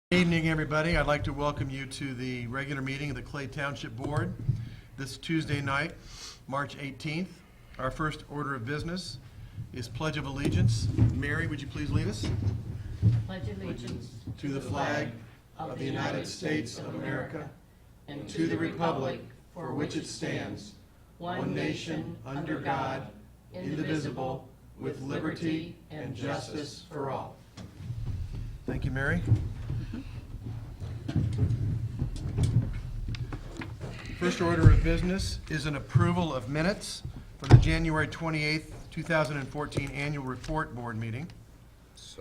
Good evening, everybody. I'd like to welcome you to the regular meeting of the Clay Township Board this Tuesday night, March 18th. Our first order of business is Pledge of Allegiance. Mary, would you please lead us? Pledge allegiance To the flag of the United States of America and to the republic for which it stands, one nation, under God, indivisible, with liberty and justice for all. Thank you, Mary. First order of business is an approval of minutes for the January 28th, 2014 Annual Report Board meeting.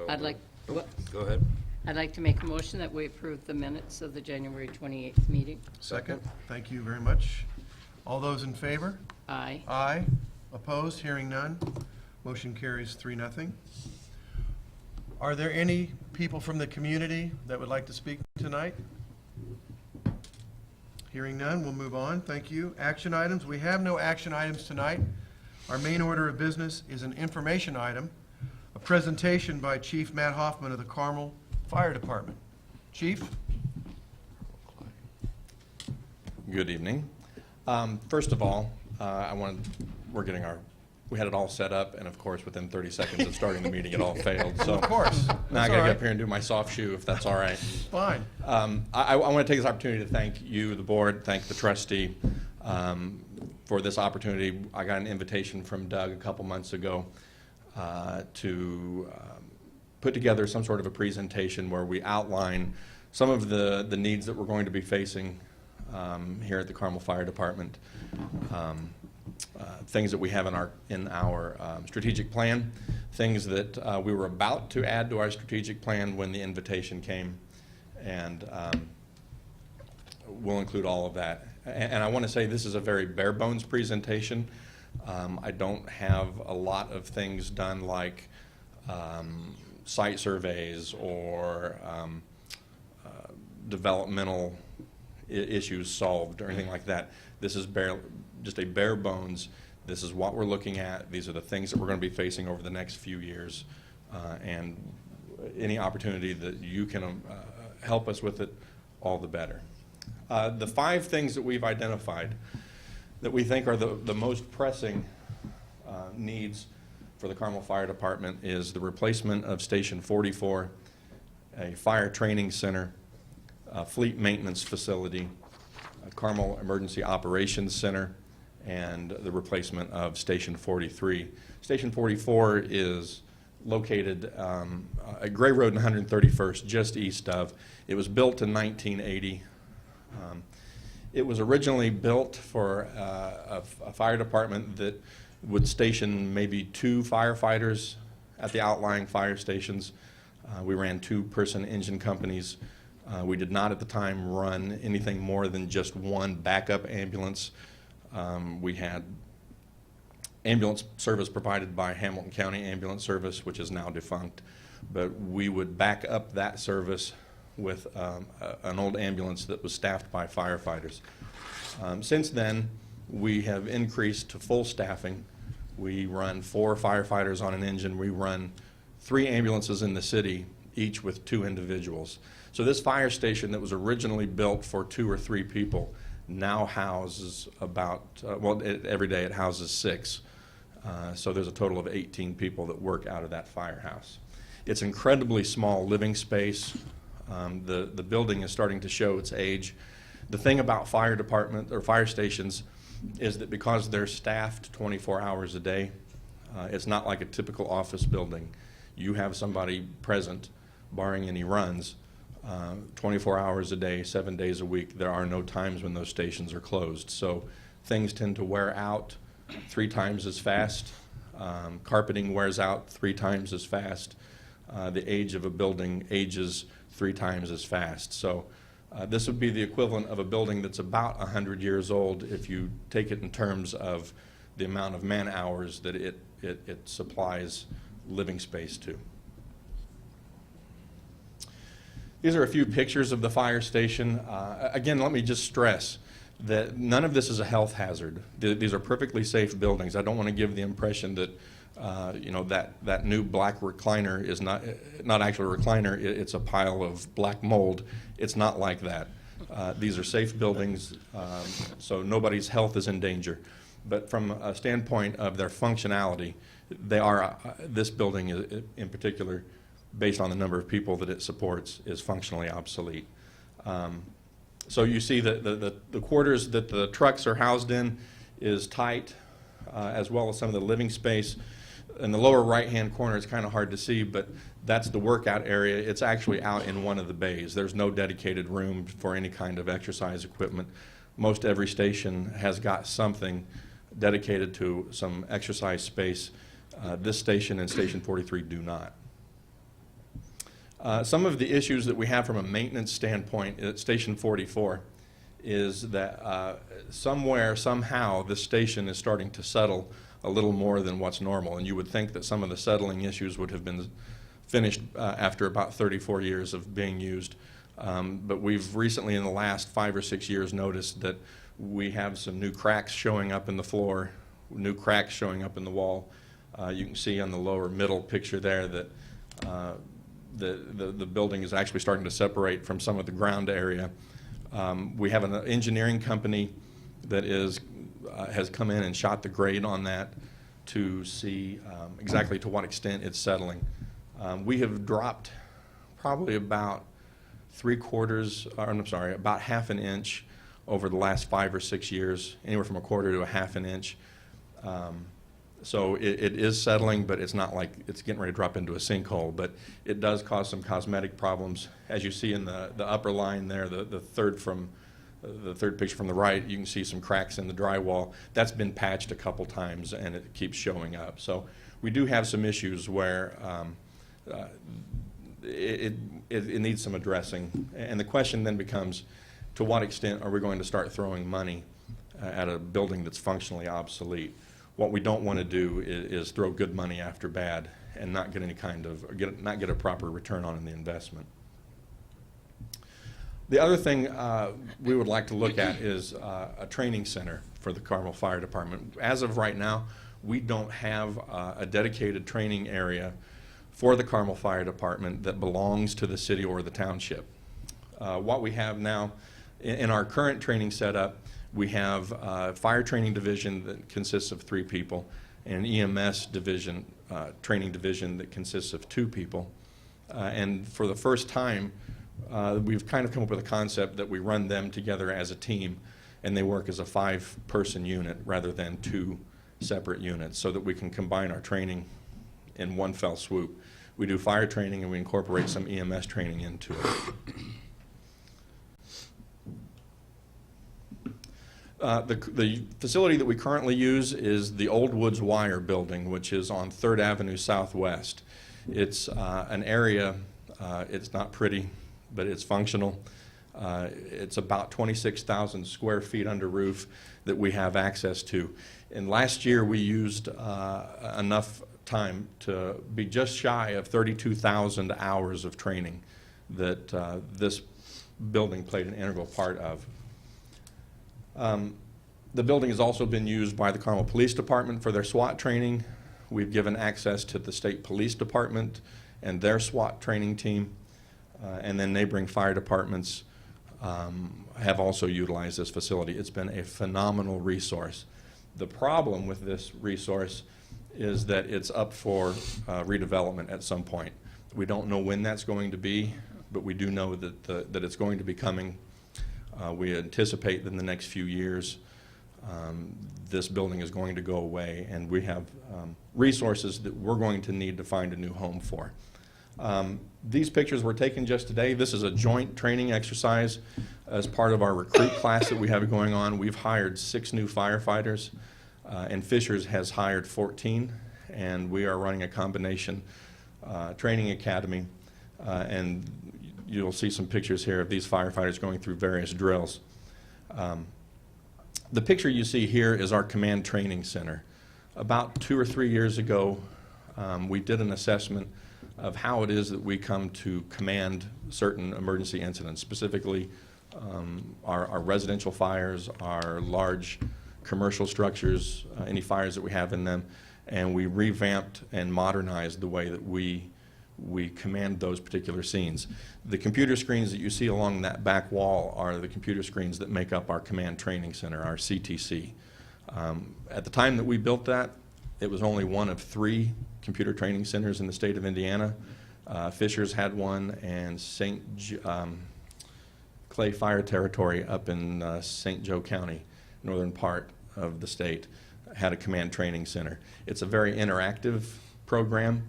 I'd like Go ahead. I'd like to make a motion that we approve the minutes of the January 28th meeting. Second. Thank you very much. All those in favor? Aye. Aye. Opposed? Hearing none. Motion carries 3-0. Are there any people from the community that would like to speak tonight? Hearing none, we'll move on. Thank you. Action items. We have no action items tonight. Our main order of business is an information item, a presentation by Chief Matt Hoffman of the Carmel Fire Department. Chief? Good evening. First of all, we had it all set up, and of course, within 30 seconds of starting the meeting, it all failed. So Of course. now That's I got to all get right. up here and do my soft shoe, if that's all right. Fine. I want to take this opportunity to thank you, the board, thank the trustee for this opportunity. I got an invitation from Doug a couple months ago to put together some sort of a presentation where we outline some of the needs that we're going to be facing here at the Carmel Fire Department. Things that we have in our strategic plan, things that we were about to add to our strategic plan when the invitation came, and we'll include all of that. And I want to say this is a very bare bones presentation. I don't have a lot of things done like site surveys or developmental issues solved or anything like that. This is just a bare bones. This is what we're looking at. These are the things that we're going to be facing over the next few years. And any opportunity that you can help us with it, all the better. The 5 things that we've identified that we think are the most pressing needs for the Carmel Fire Department is the replacement of Station 44, a fire training center, a fleet maintenance facility, a Carmel Emergency Operations Center, and the replacement of Station 43. Station 44 is located at Gray Road and 131st, just east of. It was built in 1980. It was originally built for a fire department that would station maybe 2 firefighters at the outlying fire stations. We ran 2-person engine companies. We did not at the time run anything more than just 1 backup ambulance. We had ambulance service provided by Hamilton County Ambulance Service, which is now defunct, but we would back up that service with an old ambulance that was staffed by firefighters. Since then, we have increased to full staffing. We run 4 firefighters on an engine. We run 3 ambulances in the city, each with 2 individuals. So this fire station that was originally built for 2 or 3 people now houses about, every day it houses 6. So there's a total of 18 people that work out of that firehouse. It's incredibly small living space. The building is starting to show its age. The thing about fire department or fire stations is that because they're staffed 24 hours a day, it's not like a typical office building. You have somebody present, barring any runs, 24 hours a day, 7 days a week. There are no times when those stations are closed. So things tend to wear out 3 times as fast. Carpeting wears out 3 times as fast. The age of a building ages 3 times as fast. So this would be the equivalent of a building that's about 100 years old if you take it in terms of the amount of man hours that it supplies living space to. These are a few pictures of the fire station. Again, let me just stress that none of this is a health hazard. These are perfectly safe buildings. I don't want to give the impression that You know, that new black recliner is not actually a recliner, it's a pile of black mold. It's not like that. These are safe buildings, so nobody's health is in danger. But from a standpoint of their functionality, they are, this building in particular, based on the number of people that it supports, is functionally obsolete. So you see that the quarters that the trucks are housed in is tight, as well as some of the living space. In the lower right-hand corner, it's kind of hard to see, but that's the workout area. It's actually out in one of the bays. There's no dedicated room for any kind of exercise equipment. Most every station has got something dedicated to some exercise space. This station and Station 43 do not. Some of the issues that we have from a maintenance standpoint at Station 44 is that somewhere, somehow, this station is starting to settle a little more than what's normal. And you would think that some of the settling issues would have been finished after about 34 years of being used. But we've recently, in the last 5 or 6 years, noticed that we have some new cracks showing up in the floor, new cracks showing up in the wall. You can see on the lower middle picture there that the building is actually starting to separate from some of the ground area. We have an engineering company that has come in and shot the grade on that to see exactly to what extent it's settling. We have dropped probably about about half an inch over the last 5 or 6 years, anywhere from a quarter to a half an inch. So it is settling, but it's not like it's getting ready to drop into a sinkhole. But it does cause some cosmetic problems. As you see in the upper line there, the third picture from the right, you can see some cracks in the drywall. That's been patched a couple times, and it keeps showing up. So we do have some issues where it needs some addressing. And the question then becomes, to what extent are we going to start throwing money at a building that's functionally obsolete? What we don't want to do is throw good money after bad and not get any not get a proper return on the investment. The other thing we would like to look at is a training center for the Carmel Fire Department. As of right now, we don't have a dedicated training area for the Carmel Fire Department that belongs to the city or the township. What we have now in our current training setup, we have a fire training division that consists of 3 people and an EMS division, training division that consists of 2 people. And for the first time, we've kind of come up with a concept that we run them together as a team, and they work as a 5-person unit rather than 2 separate units, so that we can combine our training in one fell swoop. We do fire training and we incorporate some EMS training into it. The facility that we currently use is the Old Woods Wire building, which is on 3rd Avenue Southwest. It's an area, it's not pretty, but it's functional. It's about 26,000 square feet under roof that we have access to. And last year we used enough time to be just shy of 32,000 hours of training that this building played an integral part of. The building has also been used by the Carmel Police Department for their SWAT training. We've given access to the State Police Department and their SWAT training team. And then neighboring fire departments have also utilized this facility. It's been a phenomenal resource. The problem with this resource is that it's up for redevelopment at some point. We don't know when that's going to be, but we do know that it's going to be coming. We anticipate that in the next few years this building is going to go away, and we have resources that we're going to need to find a new home for. These pictures were taken just today. This is a joint training exercise as part of our recruit class that we have going on. We've hired 6 new firefighters, and Fishers has hired 14, and we are running a combination training academy, and you'll see some pictures here of these firefighters going through various drills. The picture you see here is our command training center. About 2 or 3 years ago, we did an assessment of how it is that we come to command certain emergency incidents, specifically our residential fires, our large commercial structures, any fires that we have in them. and we revamped and modernized the way that we command those particular scenes. The computer screens that you see along that back wall are the computer screens that make up our Command Training Center, our CTC. At the time that we built that, it was only one of 3 computer training centers in the state of Indiana. Fishers had one, and Clay Fire Territory up in St. Joe County, northern part of the state, had a command training center. It's a very interactive program.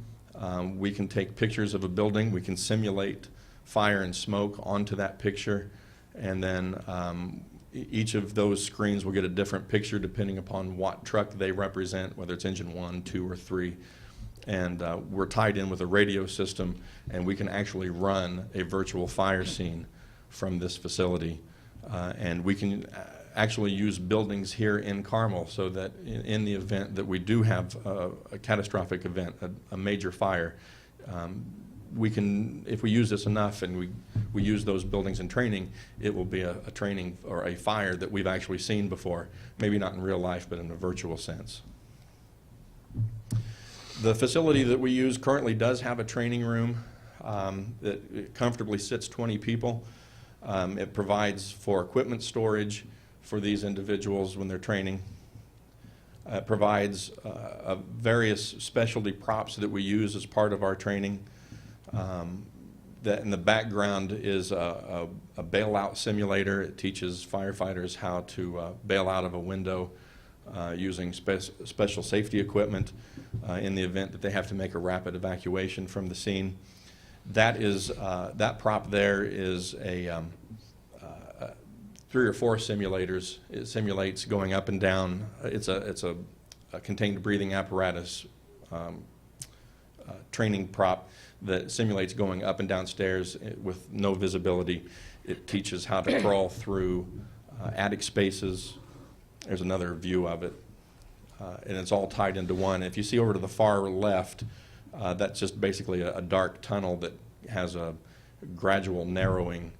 We can take pictures of a building, we can simulate fire and smoke onto that picture, and then each of those screens will get a different picture depending upon what truck they represent, whether it's engine 1, 2, or 3. And we're tied in with a radio system, and we can actually run a virtual fire scene from this facility. And we can actually use buildings here in Carmel so that in the event that we do have a catastrophic event, a major fire, we can, if we use this enough and we use those buildings in training, it will be a training or a fire that we've actually seen before, maybe not in real life, but in a virtual sense. The facility that we use currently does have a training room that comfortably sits 20 people. It provides for equipment storage for these individuals when they're training. It provides various specialty props that we use as part of our training. That in the background is a bailout simulator. It teaches firefighters how to bail out of a window using special safety equipment in the event that they have to make a rapid evacuation from the scene. That is that prop there is a 3 or 4 simulators. It simulates going up and down. It's a contained breathing apparatus training prop that simulates going up and down stairs with no visibility. It teaches how to crawl through attic spaces. There's another view of it, and it's all tied into one. If you see over to the far left, that's just basically a dark tunnel that has a gradual narrowing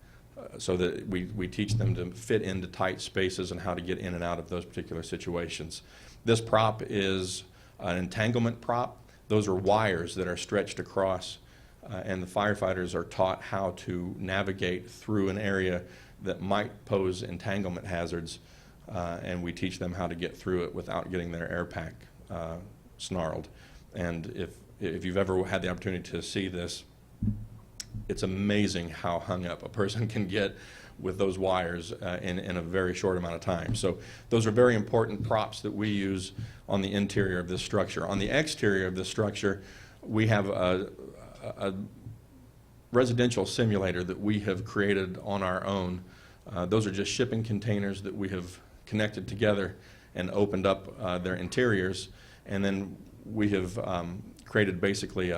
so that we teach them to fit into tight spaces and how to get in and out of those particular situations. This prop is an entanglement prop. Those are wires that are stretched across, and the firefighters are taught how to navigate through an area that might pose entanglement hazards, and we teach them how to get through it without getting their air pack snarled. And if you've ever had the opportunity to see this, it's amazing how hung up a person can get with those wires in a very short amount of time. So those are very important props that we use on the interior of this structure. On the exterior of this structure, we have a residential simulator that we have created on our own. Those are just shipping containers that we have connected together and opened up their interiors, and then we have created basically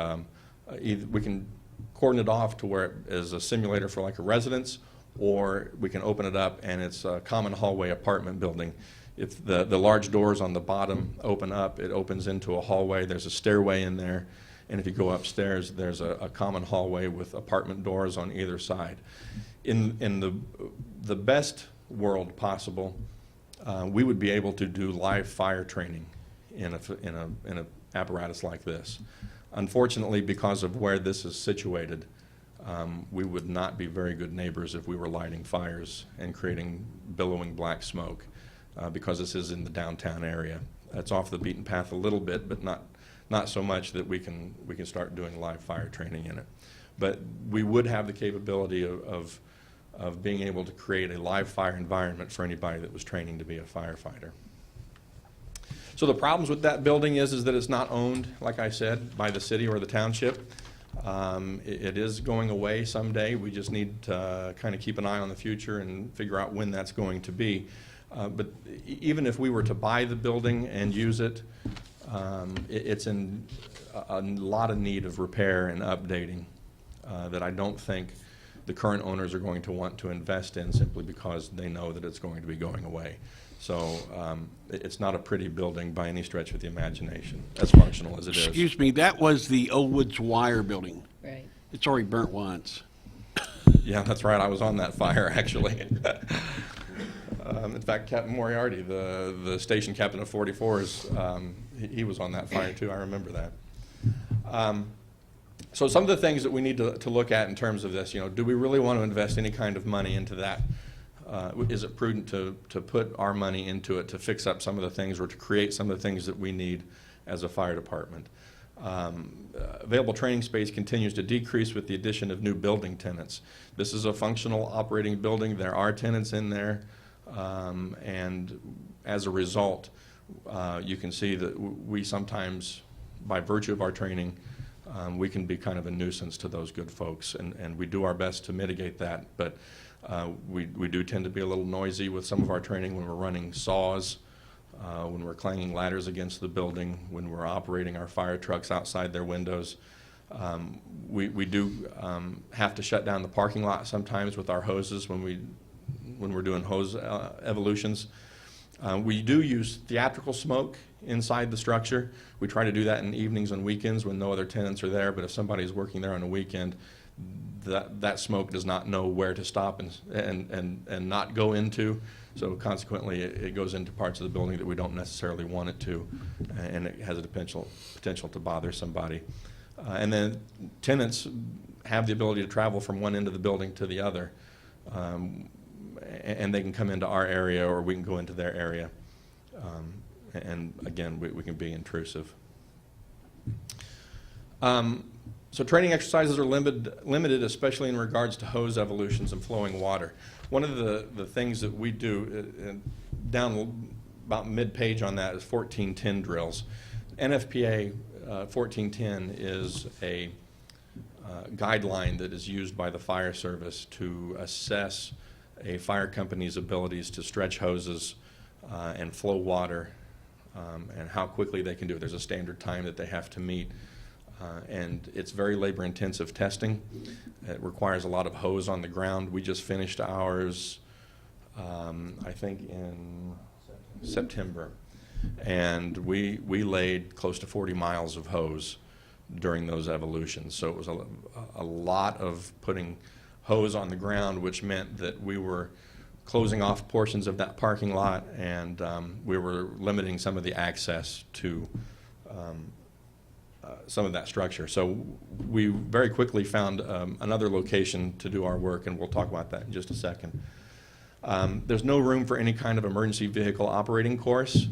we can cordon it off to where it is a simulator for like a residence, or we can open it up and it's a common hallway apartment building. If the large doors on the bottom open up, it opens into a hallway. There's a stairway in there, and if you go upstairs, there's a common hallway with apartment doors on either side. In the best world possible, we would be able to do live fire training in a apparatus like this. Unfortunately, because of where this is situated, we would not be very good neighbors if we were lighting fires and creating billowing black smoke, because this is in the downtown area. It's off the beaten path a little bit, but not so much that we can start doing live fire training in it. But we would have the capability of being able to create a live fire environment for anybody that was training to be a firefighter. So the problems with that building is that it's not owned, like I said, by the city or the township. It is going away someday. We just need to kind of keep an eye on the future and figure out when that's going to be. But even if we were to buy the building and use it, it's in a lot of need of repair and updating that I don't think the current owners are going to want to invest in simply because they know that it's going to be going away. So it's not a pretty building by any stretch of the imagination, as functional as it is. Excuse me, that was the Old Woods Wire building. Right. It's already burnt once. Yeah, that's right. I was on that fire, actually. In fact, Captain Moriarty, the station captain of 44s, he was on that fire too. I remember that. So some of the things that we need to look at in terms of this, do we really want to invest any kind of money into that? Is it prudent to put our money into it to fix up some of the things or to create some of the things that we need as a fire department? Available training space continues to decrease with the addition of new building tenants. This is a functional operating building. There are tenants in there, and as a result, you can see that we sometimes, by virtue of our training, we can be kind of a nuisance to those good folks, and we do our best to mitigate that, but we do tend to be a little noisy with some of our training when we're running saws, when we're clanging ladders against the building, when we're operating our fire trucks outside their windows. We do have to shut down the parking lot sometimes with our hoses when we're doing hose evolutions. We do use theatrical smoke inside the structure. We try to do that in evenings and weekends when no other tenants are there, but if somebody's working there on a weekend, that smoke does not know where to stop and not go into. So consequently, it goes into parts of the building that we don't necessarily want it to, and it has a potential to bother somebody. And then tenants have the ability to travel from one end of the building to the other, and they can come into our area or we can go into their area. And again, we can be intrusive. So training exercises are limited, especially in regards to hose evolutions and flowing water. One of the things that we do, down about mid-page on that, is 1410 drills. NFPA 1410 is a guideline that is used by the fire service to assess a fire company's abilities to stretch hoses and flow water, and how quickly they can do it. There's a standard time that they have to meet. And it's very labor-intensive testing. It requires a lot of hose on the ground. We just finished ours, I think, in September. And we laid close to 40 miles of hose during those evolutions. So it was a lot of putting hose on the ground, which meant that we were closing off portions of that parking lot, and we were limiting some of the access to some of that structure. So we very quickly found another location to do our work, and we'll talk about that in just a second. There's no room for any kind of emergency vehicle operating course.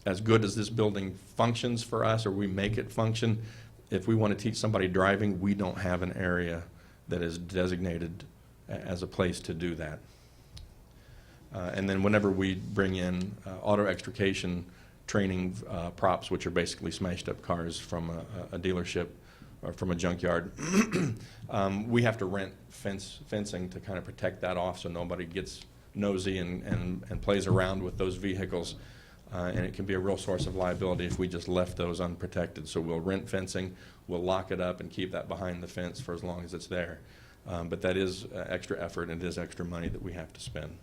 As good as this building functions for us, or we make it function, if we want to teach somebody driving, we don't have an area that is designated as a place to do that. And then whenever we bring in auto extrication training props, which are basically smashed up cars from a dealership or from a junkyard, we have to rent fencing to kind of protect that off so nobody gets nosy and plays around with those vehicles. And it can be a real source of liability if we just left those unprotected. So we'll rent fencing, we'll lock it up and keep that behind the fence for as long as it's there. But that is extra effort and it is extra money that we have to spend.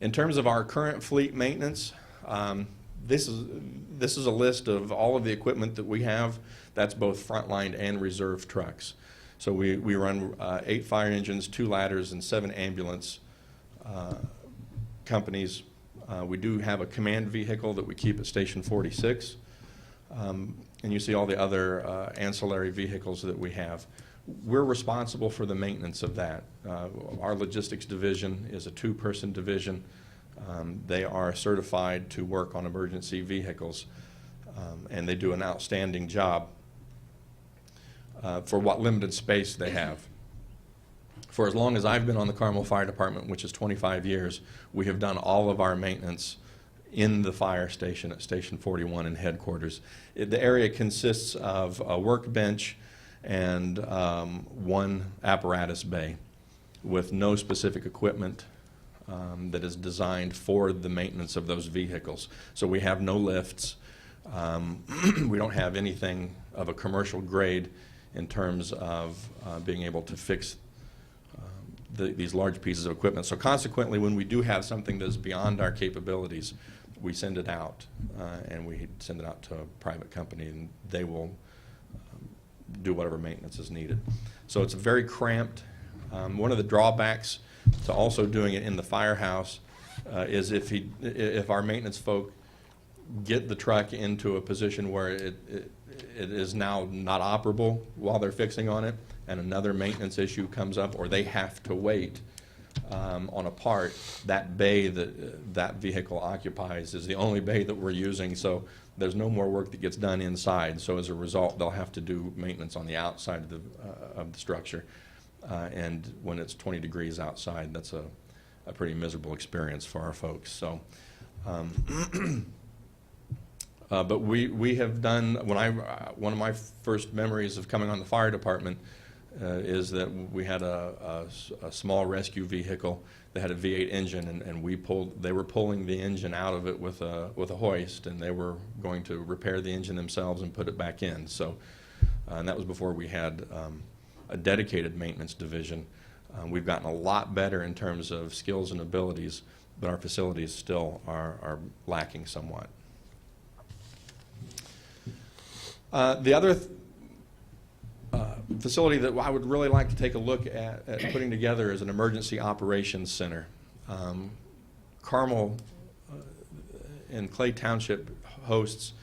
In terms of our current fleet maintenance, this is a list of all of the equipment that we have. That's both frontline and reserve trucks. So we run 8 fire engines, 2 ladders, and 7 ambulance companies. We do have a command vehicle that we keep at Station 46. And you see all the other ancillary vehicles that we have. We're responsible for the maintenance of that. Our logistics division is a 2-person division. They are certified to work on emergency vehicles, and they do an outstanding job for what limited space they have. For as long as I've been on the Carmel Fire Department, which is 25 years, we have done all of our maintenance in the fire station at Station 41 in headquarters. The area consists of a workbench and 1 apparatus bay with no specific equipment that is designed for the maintenance of those vehicles. So we have no lifts. We don't have anything of a commercial grade in terms of being able to fix these large pieces of equipment. So consequently, when we do have something that's beyond our capabilities, we send it out, and we send it out to a private company, and they will do whatever maintenance is needed. So it's very cramped. One of the drawbacks to also doing it in the firehouse is if our maintenance folk get the truck into a position where it is now not operable while they're fixing on it, and another maintenance issue comes up, or they have to wait on a part, that bay that vehicle occupies is the only bay that we're using, so there's no more work that gets done inside. So as a result, they'll have to do maintenance on the outside of the structure. And when it's 20 degrees outside, that's a pretty miserable experience for our folks. So, but we have done, one of my first memories of coming on the fire department is that we had a small rescue vehicle that had a V8 engine, and they were pulling the engine out of it with a hoist, and they were going to repair the engine themselves and put it back in. So, and that was before we had a dedicated maintenance division. We've gotten a lot better in terms of skills and abilities, but our facilities still are lacking somewhat. The other facility that I would really like to take a look at putting together is an emergency operations center. Carmel in Clay Township hosts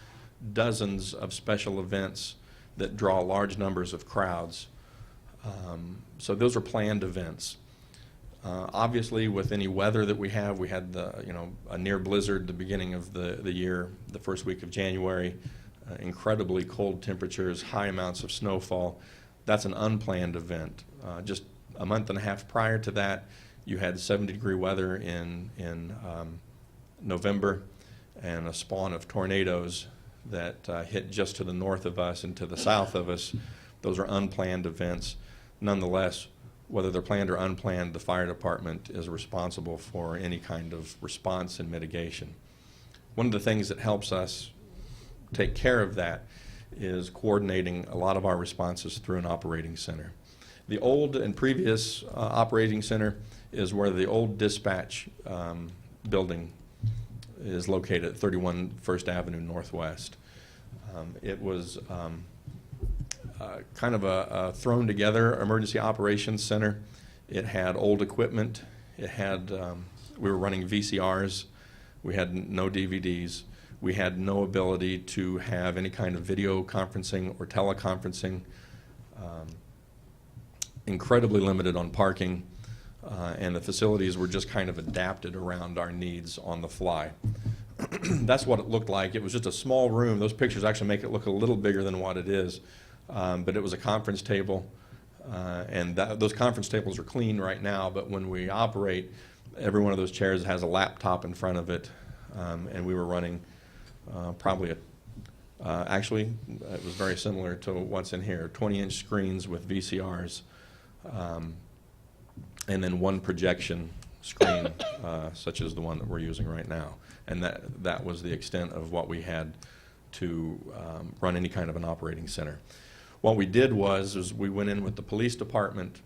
dozens of special events that draw large numbers of crowds. So those are planned events. Obviously, with any weather that we had a near blizzard the beginning of the year, the first week of January, incredibly cold temperatures, high amounts of snowfall. That's an unplanned event. Just a month and a half prior to that, you had 70-degree weather in November, and a spawn of tornadoes that hit just to the north of us and to the south of us. Those are unplanned events. Nonetheless, whether they're planned or unplanned, the fire department is responsible for any kind of response and mitigation. One of the things that helps us take care of that is coordinating a lot of our responses through an operating center. The old and previous operating center is where the old dispatch building is located at 31 First Avenue Northwest. It was kind of a thrown together emergency operations center. It had old equipment. It had, we were running VCRs. We had no DVDs. We had no ability to have any kind of video conferencing or teleconferencing. Incredibly limited on parking, and the facilities were just kind of adapted around our needs on the fly. That's what it looked like. It was just a small room. Those pictures actually make it look a little bigger than what it is, but it was a conference table, and those conference tables are clean right now, but when we operate, every one of those chairs has a laptop in front of it, and we were running probably actually, it was very similar to what's in here, 20-inch screens with VCRs, and then one projection screen, such as the one that we're using right now. And that was the extent of what we had to run any kind of an operating center. What we did was we went in with the police department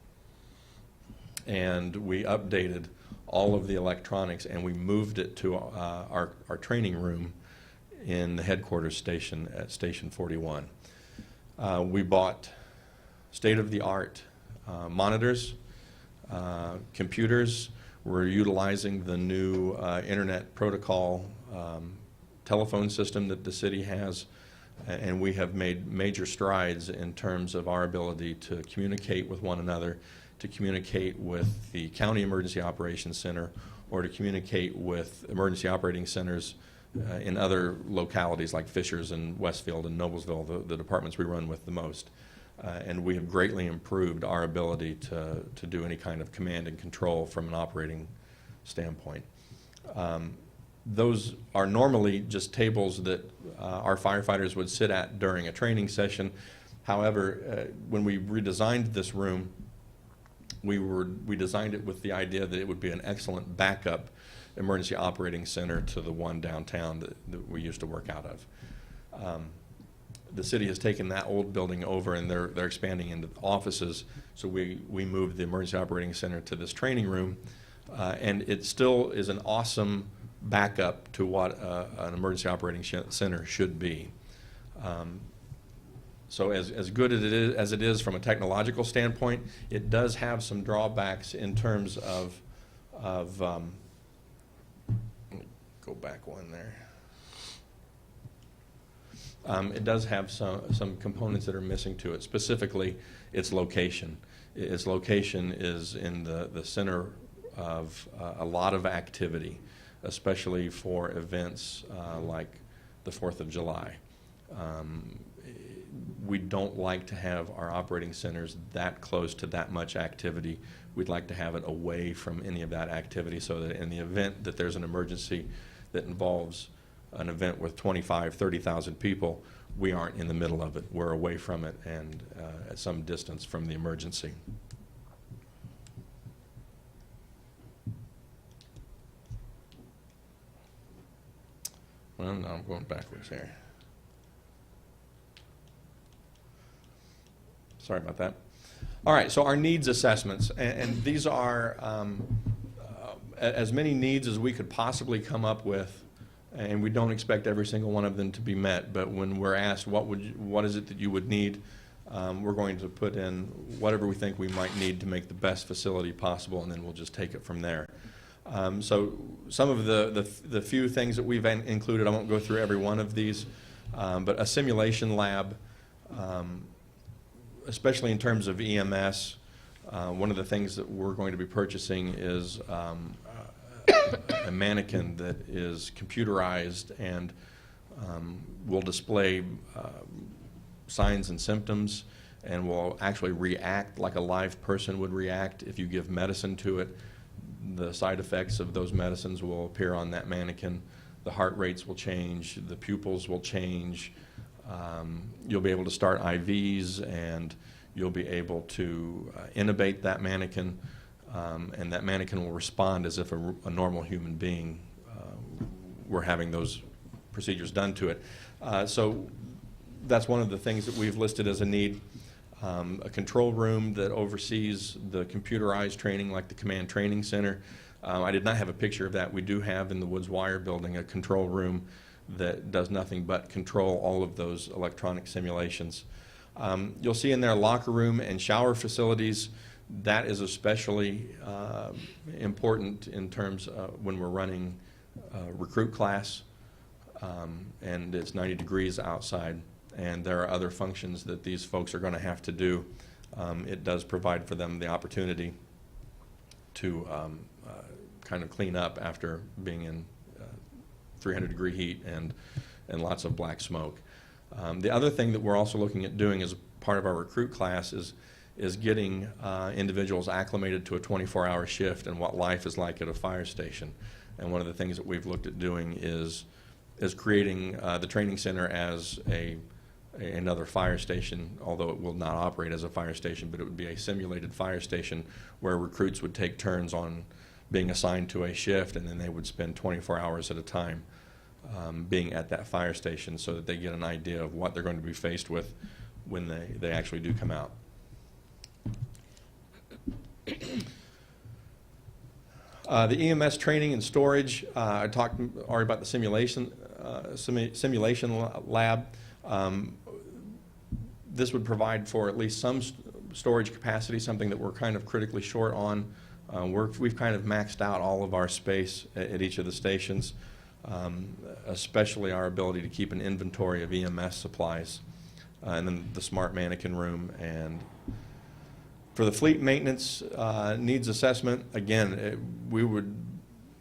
and we updated all of the electronics, and we moved it to our training room in the headquarters station at Station 41. We bought state-of-the-art monitors, computers. We're utilizing the new internet protocol telephone system that the city has, and we have made major strides in terms of our ability to communicate with one another, to communicate with the County Emergency Operations Center, or to communicate with emergency operating centers in other localities like Fishers and Westfield and Noblesville, the departments we run with the most. And we have greatly improved our ability to do any kind of command and control from an operating standpoint. Those are normally just tables that our firefighters would sit at during a training session. However, when we redesigned this room, we designed it with the idea that it would be an excellent backup emergency operating center to the one downtown that we used to work out of. The city has taken that old building over, and they're expanding into offices, so we moved the emergency operating center to this training room, and it still is an awesome backup to what an emergency operating center should be. So as good as it is from a technological standpoint, it does have some drawbacks in terms of of, let me go back one there. It does have some components that are missing to it, specifically its location. Its location is in the center of a lot of activity, especially for events like the 4th of July. We don't like to have our operating centers that close to that much activity. We'd like to have it away from any of that activity so that in the event that there's an emergency that involves an event with 25, 30,000 people, we aren't in the middle of it. We're away from it and at some distance from the emergency. Well, no, I'm going backwards here. Sorry about that. All right, so our needs assessments, and these are as many needs as we could possibly come up with, and we don't expect every single one of them to be met, but when we're asked what is it that you would need, we're going to put in whatever we think we might need to make the best facility possible, and then we'll just take it from there. So some of the few things that we've included, I won't go through every one of these, but a simulation lab, especially in terms of EMS, one of the things that we're going to be purchasing is a mannequin that is computerized and will display signs and symptoms and will actually react like a live person would react if you give medicine to it. The side effects of those medicines will appear on that mannequin. The heart rates will change, the pupils will change. You'll be able to start IVs, and you'll be able to intubate that mannequin, and that mannequin will respond as if a normal human being were having those procedures done to it. So that's one of the things that we've listed as a need. A control room that oversees the computerized training like the command training center. I did not have a picture of that. We do have in the Woods Wire building a control room that does nothing but control all of those electronic simulations. You'll see in there locker room and shower facilities. That is especially important in terms of when we're running recruit class and it's 90 degrees outside. And there are other functions that these folks are going to have to do. It does provide for them the opportunity to kind of clean up after being in 300-degree heat and lots of black smoke. The other thing that we're also looking at doing as part of our recruit class is getting individuals acclimated to a 24-hour shift and what life is like at a fire station. And one of the things that we've looked at doing is creating the training center as another fire station, although it will not operate as a fire station, but it would be a simulated fire station where recruits would take turns on being assigned to a shift, and then they would spend 24 hours at a time being at that fire station so that they get an idea of what they're going to be faced with when they actually do come out. The EMS training and storage, I talked already about the simulation lab. This would provide for at least some storage capacity, something that we're kind of critically short on. We've kind of maxed out all of our space at each of the stations, especially our ability to keep an inventory of EMS supplies, and then the smart mannequin room. And for the fleet maintenance needs assessment, again,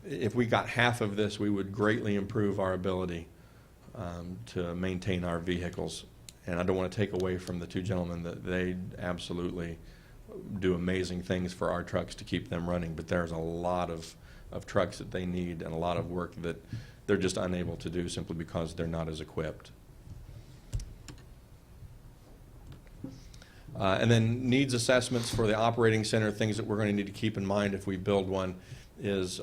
if we got half of this, we would greatly improve our ability to maintain our vehicles. And I don't want to take away from the two gentlemen that they absolutely do amazing things for our trucks to keep them running, but there's a lot of trucks that they need and a lot of work that they're just unable to do simply because they're not as equipped. And then needs assessments for the operating center, things that we're going to need to keep in mind if we build one is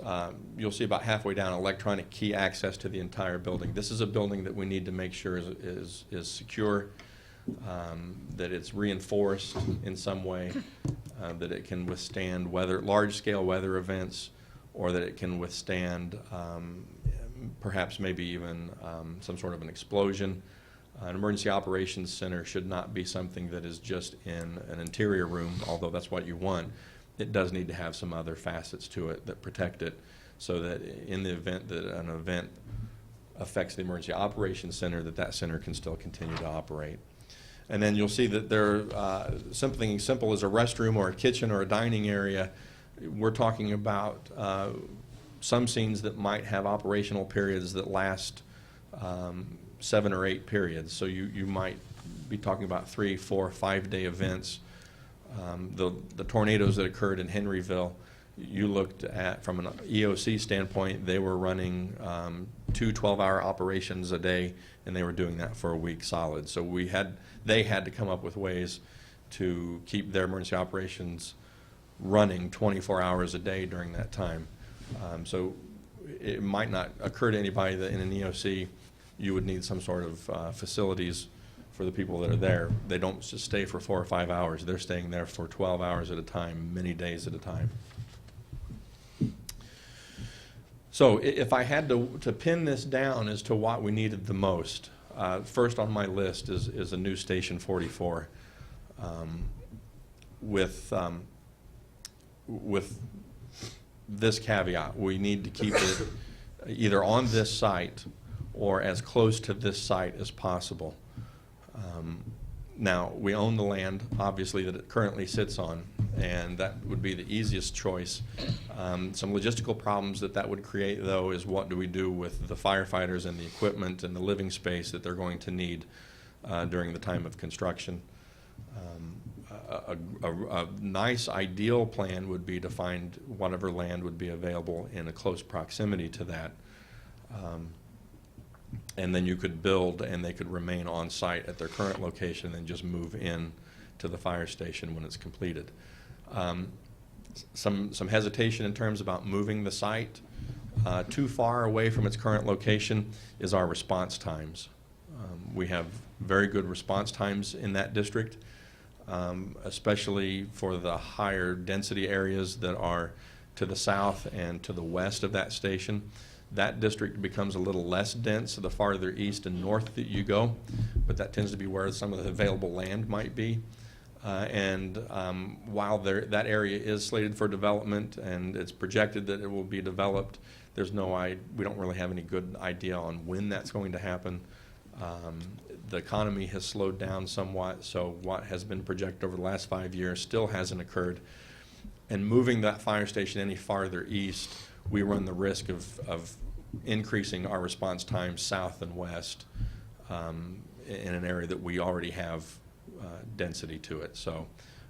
you'll see about halfway down electronic key access to the entire building. This is a building that we need to make sure is secure, that it's reinforced in some way, that it can withstand large-scale weather events, or that it can withstand perhaps maybe even some sort of an explosion. An emergency operations center should not be something that is just in an interior room, although that's what you want. it does need to have some other facets to it that protect it, so that in the event that an event affects the Emergency Operations Center, that center can still continue to operate. And then you'll see that there, something simple as a restroom or a kitchen or a dining area. We're talking about some scenes that might have operational periods that last 7 or 8 periods. So you might be talking about 3, 4, 5-day events. The tornadoes that occurred in Henryville, you looked at from an EOC standpoint, they were running 2 12-hour operations a day, and they were doing that for a week solid. So they had to come up with ways to keep their emergency operations running 24 hours a day during that time. So it might not occur to anybody that in an EOC you would need some sort of facilities for the people that are there. They don't just stay for 4 or 5 hours. They're staying there for 12 hours at a time, many days at a time. So if I had to pin this down as to what we needed the most, first on my list is a new Station 44 with this caveat. We need to keep it either on this site or as close to this site as possible. Now, we own the land, obviously, that it currently sits on, and that would be the easiest choice. Some logistical problems that would create, though, is what do we do with the firefighters and the equipment and the living space that they're going to need during the time of construction. A nice ideal plan would be to find whatever land would be available in a close proximity to that. And then you could build and they could remain on site at their current location and just move in to the fire station when it's completed. Some hesitation in terms about moving the site too far away from its current location is our response times. We have very good response times in that district, especially for the higher density areas that are to the south and to the west of that station. That district becomes a little less dense the farther east and north that you go, but that tends to be where some of the available land might be. While that area is slated for development and it's projected that it will be developed, we don't really have any good idea on when that's going to happen. The economy has slowed down somewhat, so what has been projected over the last 5 years still hasn't occurred. And moving that fire station any farther east, we run the risk of increasing our response times south and west in an area that we already have density to it. So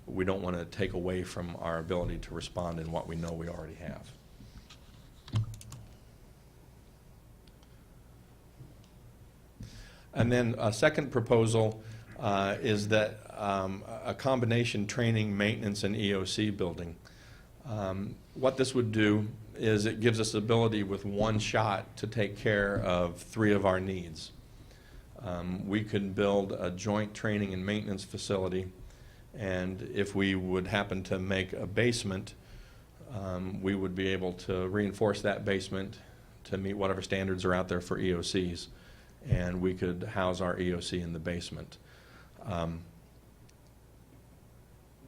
we don't want to take away from our ability to respond in what we know we already have. And then a second proposal is that a combination training, maintenance, and EOC building. What this would do is it gives us the ability with one shot to take care of 3 of our needs. We could build a joint training and maintenance facility, and if we would happen to make a basement, we would be able to reinforce that basement to meet whatever standards are out there for EOCs, and we could house our EOC in the basement.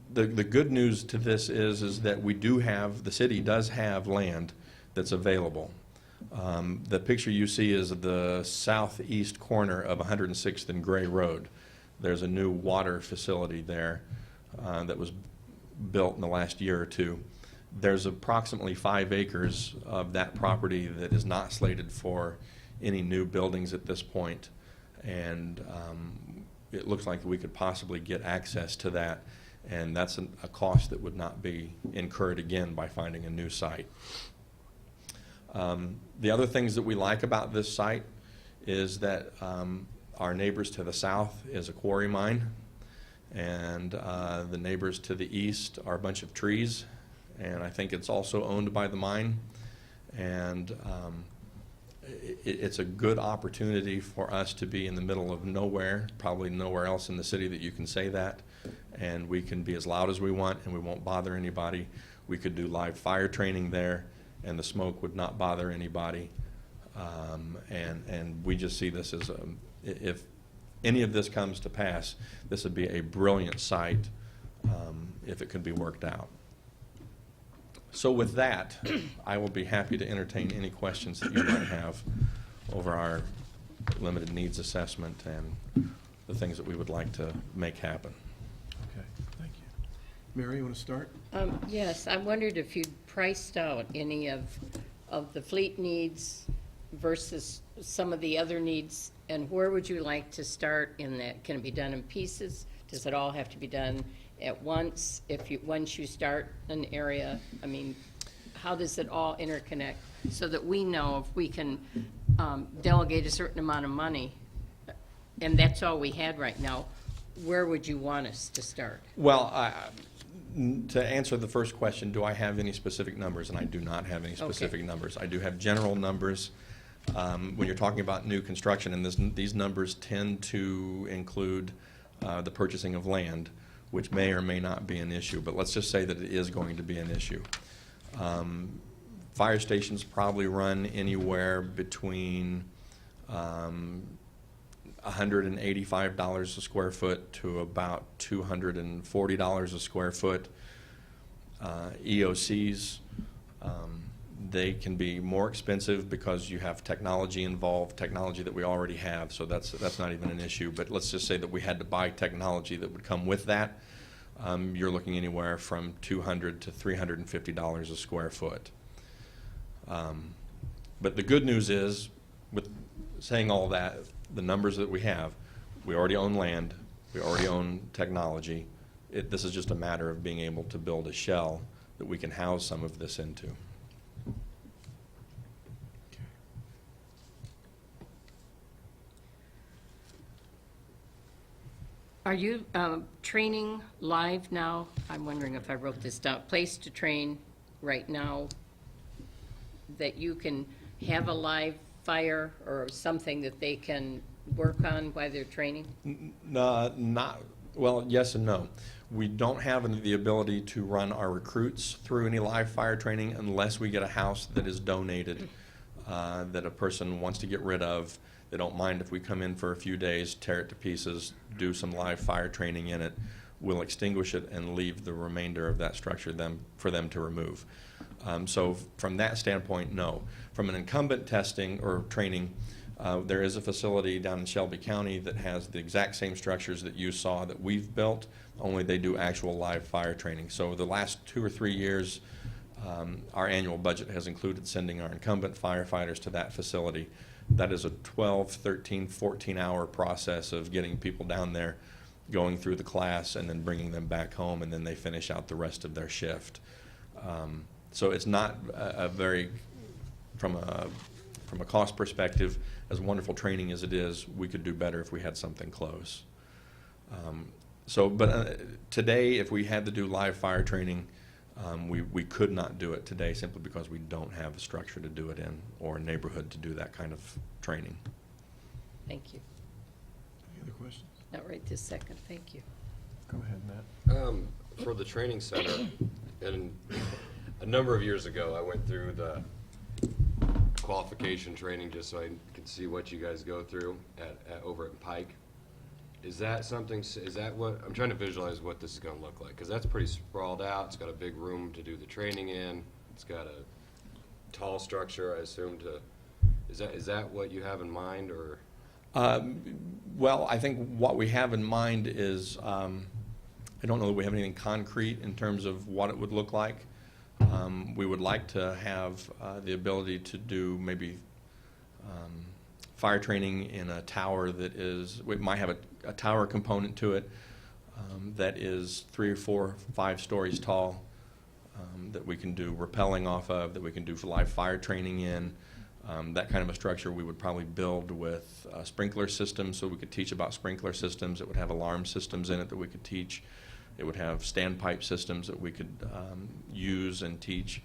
The good news to this is that the city does have land that's available. The picture you see is the southeast corner of 106th and Gray Road. There's a new water facility there that was built in the last year or two. There's approximately 5 acres of that property that is not slated for any new buildings at this point, and it looks like we could possibly get access to that, and that's a cost that would not be incurred again by finding a new site. The other things that we like about this site is that our neighbors to the south is a quarry mine, and the neighbors to the east are a bunch of trees, and I think it's also owned by the mine, and it's a good opportunity for us to be in the middle of nowhere, probably nowhere else in the city that you can say that, and we can be as loud as we want and we won't bother anybody. We could do live fire training there and the smoke would not bother anybody, and we just see this as if any of this comes to pass, this would be a brilliant site if it could be worked out. So with that, I will be happy to entertain any questions that you might have over our limited needs assessment and the things that we would like to make happen. Okay, thank you. Mary, you want to start? Yes, I wondered if you'd priced out any of the fleet needs versus some of the other needs, and where would you like to start in that? Can it be done in pieces? Does it all have to be done at once? Once you start an area, I mean, how does it all interconnect so that we know if we can delegate a certain amount of money, and that's all we had right now, where would you want us to start? Well, to answer the first question, do I have any specific numbers? And I do not have any specific numbers. I do have general numbers. When you're talking about new construction, and these numbers tend to include the purchasing of land, which may or may not be an issue, but let's just say that it is going to be an issue. Fire stations probably run anywhere between $185 a square foot to about $240 a square foot. EOCs, they can be more expensive because you have technology involved, technology that we already have, so that's not even an issue. But let's just say that we had to buy technology that would come with that. You're looking anywhere from $200 to $350 a square foot. But the good news is, with saying all that, the numbers that we have, we already own land, we already own technology. This is just a matter of being able to build a shell that we can house some of this into. Are you training live now? I'm wondering if I wrote this down. Place to train right now that you can have a live fire or something that they can work on while they're training? Well, yes and no. We don't have the ability to run our recruits through any live fire training unless we get a house that is donated, that a person wants to get rid of. They don't mind if we come in for a few days, tear it to pieces, do some live fire training in it. We'll extinguish it and leave the remainder of that structure for them to remove. So from that standpoint, no. From an incumbent testing or training, there is a facility down in Shelby County that has the exact same structures that you saw that we've built, only they do actual live fire training. So the last 2 or 3 years, our annual budget has included sending our incumbent firefighters to that facility. That is a 12, 13, 14-hour process of getting people down there, going through the class, and then bringing them back home, and then they finish out the rest of their shift. So it's not a very, from a cost perspective, as wonderful training as it is, we could do better if we had something close. Today, if we had to do live fire training, we could not do it today simply because we don't have a structure to do it in or a neighborhood to do that kind of training. Thank you. Any other questions? Not right this second, thank you. Go ahead, Matt. For the training center, and a number of years ago, I went through the qualification training just so I could see what you guys go through over at Pike. Is that something, is that what, I'm trying to visualize what this is going to look like, because that's pretty sprawled out. It's got a big room to do the training in. It's got a tall structure, I assume, is that what you have in mind, or? Well, I think what we have in mind is, I don't know that we have anything concrete in terms of what it would look like. We would like to have the ability to do maybe fire training in a tower that is, we might have a tower component to it that is 3 or 4 or 5 stories tall, that we can do rappelling off of, that we can do for live fire training in. That kind of a structure we would probably build with sprinkler systems, so we could teach about sprinkler systems. It would have alarm systems in it that we could teach. It would have standpipe systems that we could use and teach.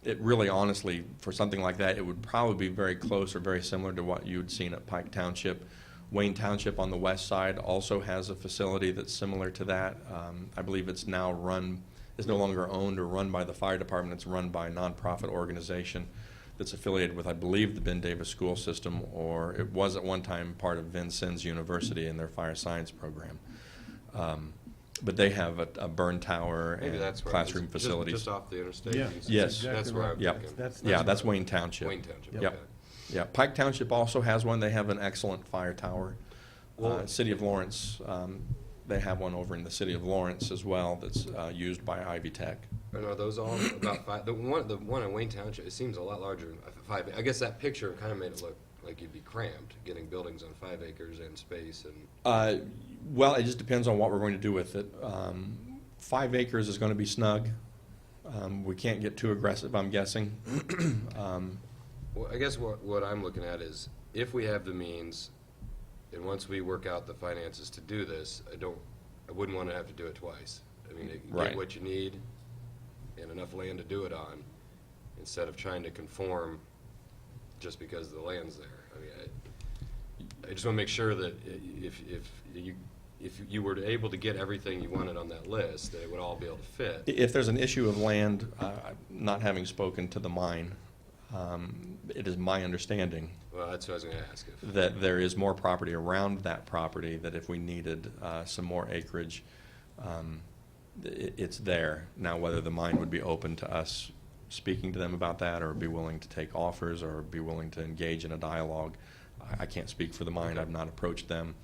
It really, honestly, for something like that, it would probably be very close or very similar to what you had seen at Pike Township. Wayne Township on the west side also has a facility that's similar to that. I believe it's now it's no longer owned or run by the fire department. It's run by a nonprofit organization that's affiliated with, I believe, the Ben Davis school system, or it was at one time part of Vincennes University and their fire science program. But they have a burn tower Maybe and that's where. classroom just- facilities. Just off the interstate. Yeah, That's Yes. exactly where right. I'm Yep. thinking. Yeah, that's Wayne Township. Wayne Township, Yep. okay. Yeah, Pike Township also has one. They have an excellent fire tower. Well- City of Lawrence, they have one over in the city of Lawrence as well that's used by Ivy Tech. And are those all about five? The one in Wayne Township, it seems a lot larger than 5. I guess that picture kind of made it look like you'd be cramped, getting buildings on 5 acres and space and. Well, it just depends on what we're going to do with it. 5 acres is going to be snug. We can't get too aggressive, I'm guessing. Well, I guess what I'm looking at is if we have the means, and once we work out the finances to do this, I wouldn't want to have to do it twice. I mean, Right. get what you need and enough land to do it on, instead of trying to conform just because the land's there. I mean, I just want to make sure that if you were able to get everything you wanted on that list, that it would all be able to fit. If there's an issue of land, not having spoken to the mine, it is my understanding Well, that's what I was going to ask. that there is more property around that property, that if we needed some more acreage, it's there. Now, whether the mine would be open to us speaking to them about that, or be willing to take offers, or be willing to engage in a dialogue, I can't speak for the mine. I've not approached them.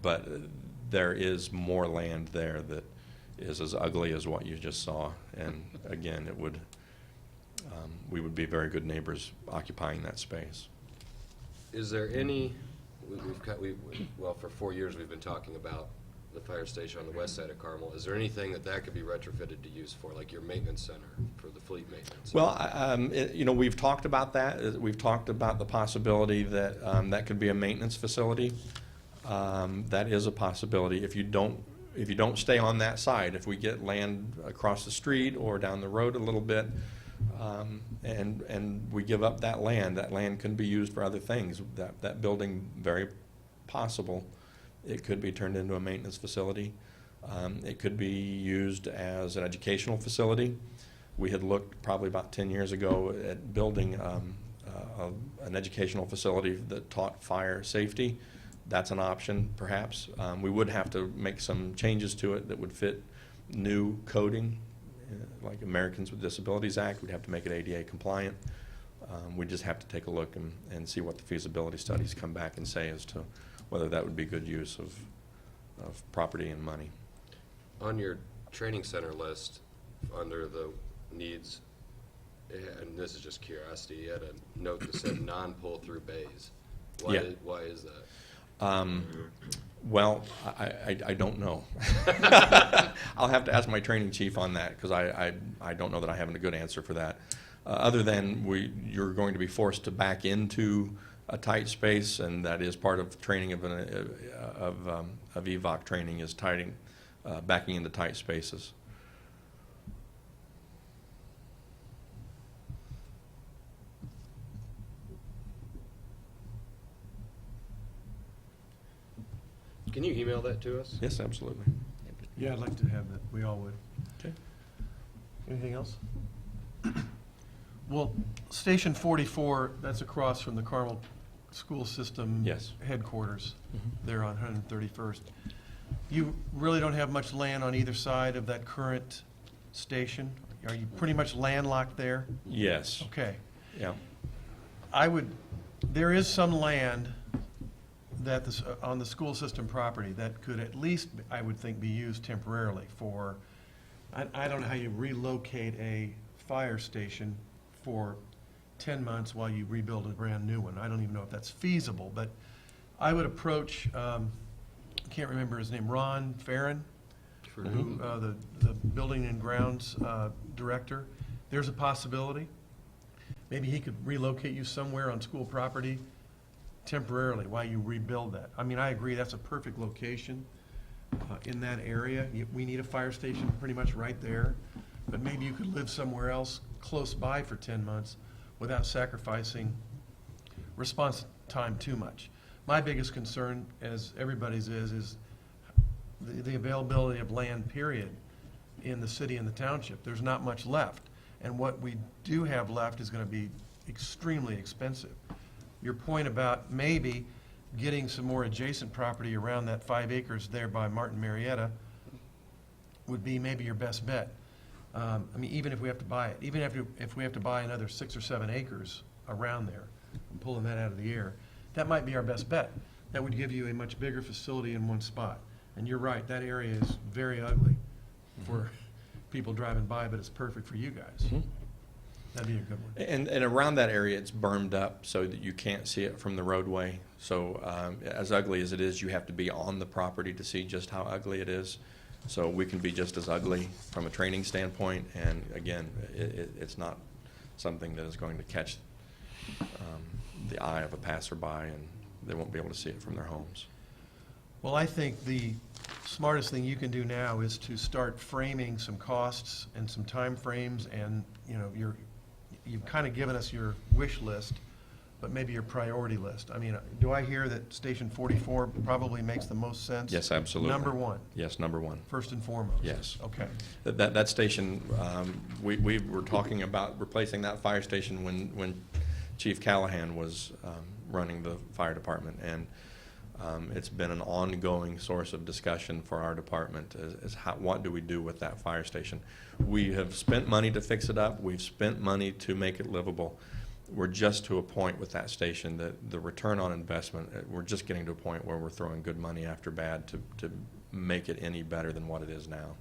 But there is more land there that is as ugly as what you just saw. And again, it would, we would be very good neighbors occupying that space. Is there any, well, for 4 years we've been talking about the fire station on the west side of Carmel. Is there anything that could be retrofitted to use for, like your maintenance center, for the fleet maintenance? Well, you know, we've talked about that. We've talked about the possibility that that could be a maintenance facility. That is a possibility. If you don't stay on that side, if we get land across the street or down the road a little bit, and we give up that land can be used for other things. That building, very possible, it could be turned into a maintenance facility. It could be used as an educational facility. We had looked probably about 10 years ago at building an educational facility that taught fire safety. That's an option, perhaps. We would have to make some changes to it that would fit new coding, like Americans with Disabilities Act. We'd have to make it ADA compliant. We just have to take a look and see what the feasibility studies come back and say as to whether that would be good use of property and money. On your training center list, under the needs, and this is just curiosity, you had a note that said non-pull-through bays. Why is that? Well, I don't know. I'll have to ask my training chief on that, because I don't know that I have a good answer for that. Other than you're going to be forced to back into a tight space, and that is part of training of EVOC training, is backing into tight spaces. Can you email that to us? Yes, absolutely. Yeah, I'd like to have that. We all would. Okay. Anything else? Well, Station 44, that's across from the Carmel School System Yes. headquarters, there on 131st. You really don't have much land on either side of that current station? Are you pretty much landlocked there? Yes. Okay. Yeah. There is some land that on the school system property that could at least, I would think, be used temporarily for, I don't know how you relocate a fire station for 10 months while you rebuild a brand new one. I don't even know if that's feasible, but I would approach, I can't remember his name, Ron Farron, the Building and Grounds Director. There's a possibility. Maybe he could relocate you somewhere on school property temporarily while you rebuild that. I mean, I agree, that's a perfect location in that area. We need a fire station pretty much right there, but maybe you could live somewhere else close by for 10 months without sacrificing response time too much. My biggest concern, as everybody's is the availability of land, period, in the city and the township. There's not much left, and what we do have left is going to be extremely expensive. Your point about maybe getting some more adjacent property around that 5 acres there by Martin Marietta would be maybe your best bet. I mean, even if we have to buy it, even if we have to buy another 6 or 7 acres around there, and pulling that out of the air, that might be our best bet. That would give you a much bigger facility in one spot. And you're right, that area is very ugly for people driving by, but it's perfect for you guys. That'd be a good one. And around that area, it's bermed up so that you can't see it from the roadway. So as ugly as it is, you have to be on the property to see just how ugly it is. So we can be just as ugly from a training standpoint, and again, it's not something that is going to catch the eye of a passerby, and they won't be able to see it from their homes. Well, I think the smartest thing you can do now is to start framing some costs and some time frames, and, you know, you've kind of given us your wish list, but maybe your priority list. I mean, do I hear that Station 44 probably makes the most sense? Yes, absolutely. Number one, Yes, number one. first and foremost? Yes. Okay. That station, we were talking about replacing that fire station when Chief Callahan was running the fire department, and it's been an ongoing source of discussion for our department is what do we do with that fire station. We have spent money to fix it up. We've spent money to make it livable. We're just to a point with that station that the return on investment, we're just getting to a point where we're throwing good money after bad to make it any better than what it is now.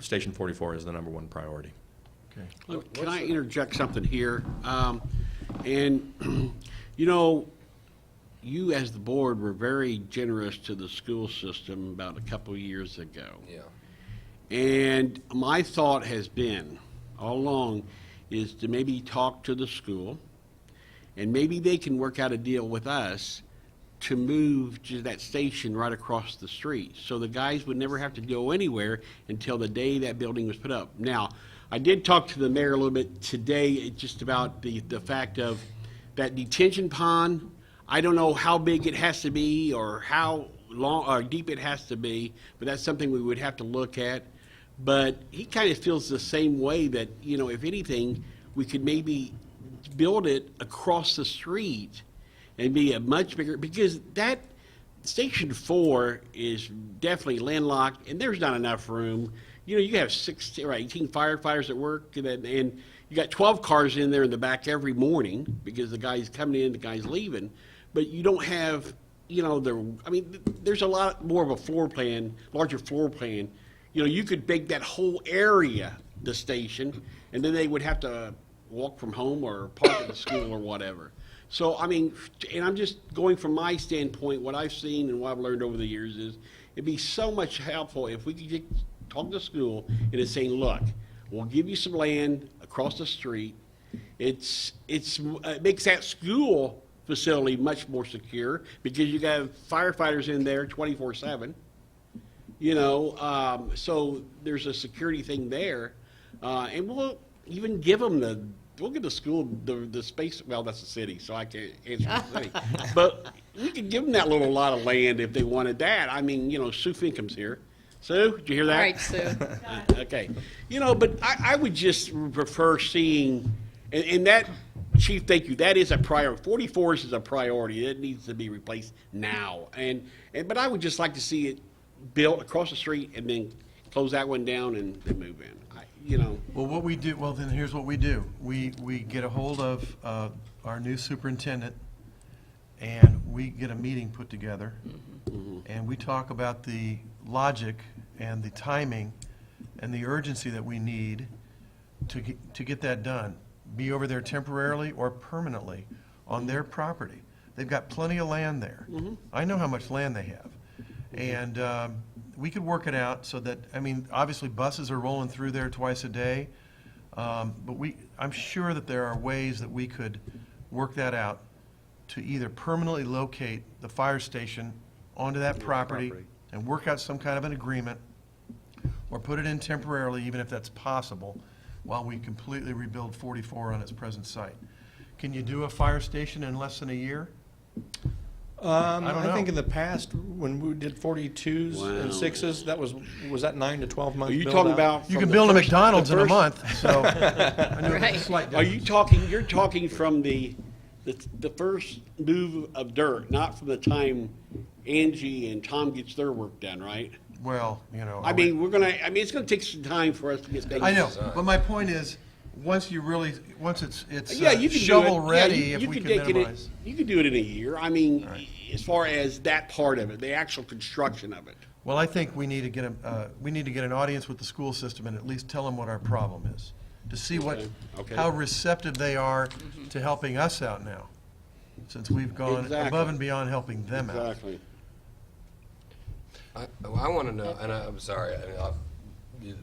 Station 44 is the number one priority. Okay. Look, can I interject something here? And, you know, you as the board were very generous to the school system about a couple of years ago. Yeah. And my thought has been, all along, is to maybe talk to the school, and maybe they can work out a deal with us to move to that station right across the street, so the guys would never have to go anywhere until the day that building was put up. Now, I did talk to the mayor a little bit today just about the fact of that detention pond. I don't know how big it has to be or how long or deep it has to be, but that's something we would have to look at. But he kind of feels the same way that, you know, if anything, we could maybe build it across the street and be a much bigger, because that Station 4 is definitely landlocked, and there's not enough room. You know, you have 16 or 18 firefighters at work, and you got 12 cars in there in the back every morning because the guy's coming in, the guy's leaving. But you don't have, you know, there's a lot more of a floor plan, larger floor plan. You know, you could make that whole area the station, and then they would have to walk from home or park at the school or whatever. So, I mean, and I'm just going from my standpoint, what I've seen and what I've learned over the years is it'd be so much helpful if we could talk to the school and it's saying, look, we'll give you some land across the street. It makes that school facility much more secure because you got firefighters in there 24/7. You know, so there's a security thing there, and we'll even give them we'll give the school the space. Well, that's the city, so I can't answer the city. But we could give them that little lot of land if they wanted that. I mean, you know, Sue Finkham's here. Sue, did you hear that? All right, Sue. Okay. You know, but I would just prefer seeing, and that, Chief, thank you, that is a priority. 44 is a priority. It needs to be replaced now. But I would just like to see it built across the street and then close that one down and then move in. You know. Well, then here's what we do. We get a hold of our new superintendent, and we get a meeting put together, and we talk about the logic and the timing and the urgency that we need to get that done. Be over there temporarily or permanently on their property. They've got plenty of land there. I know how much land they have. And we could work it out so that, I mean, obviously buses are rolling through there twice a day, but I'm sure that there are ways that we could work that out to either permanently locate the fire station onto that property and work out some kind of an agreement, or put it in temporarily, even if that's possible, while we completely rebuild 44 on its present site. Can you do a fire station in less than a year? I don't know. I think in the past, when we did 42s and 6s, that was that 9 to 12 months? Are you build talking out? about? You can build a McDonald's in a month, so I know Right. it's a slight Are you difference. you're talking from the the first move of dirt, not from the time Angie and Tom gets their work done, right? Well, you know. I mean, it's gonna take some time for us to get things. I know, but my point is, once it's Yeah, you can shovel do it. ready, Yeah, if we could can take it- minimize. You could do it in a year. I mean, Right. as far as that part of it, the actual construction of it. Well, I think we need to get an audience with the school system and at least tell them what our problem is, to see Okay. how receptive they are to helping us out now, since we've gone Exactly. above and beyond helping them out. Exactly. I want to know, and I'm sorry, I mean, I'll be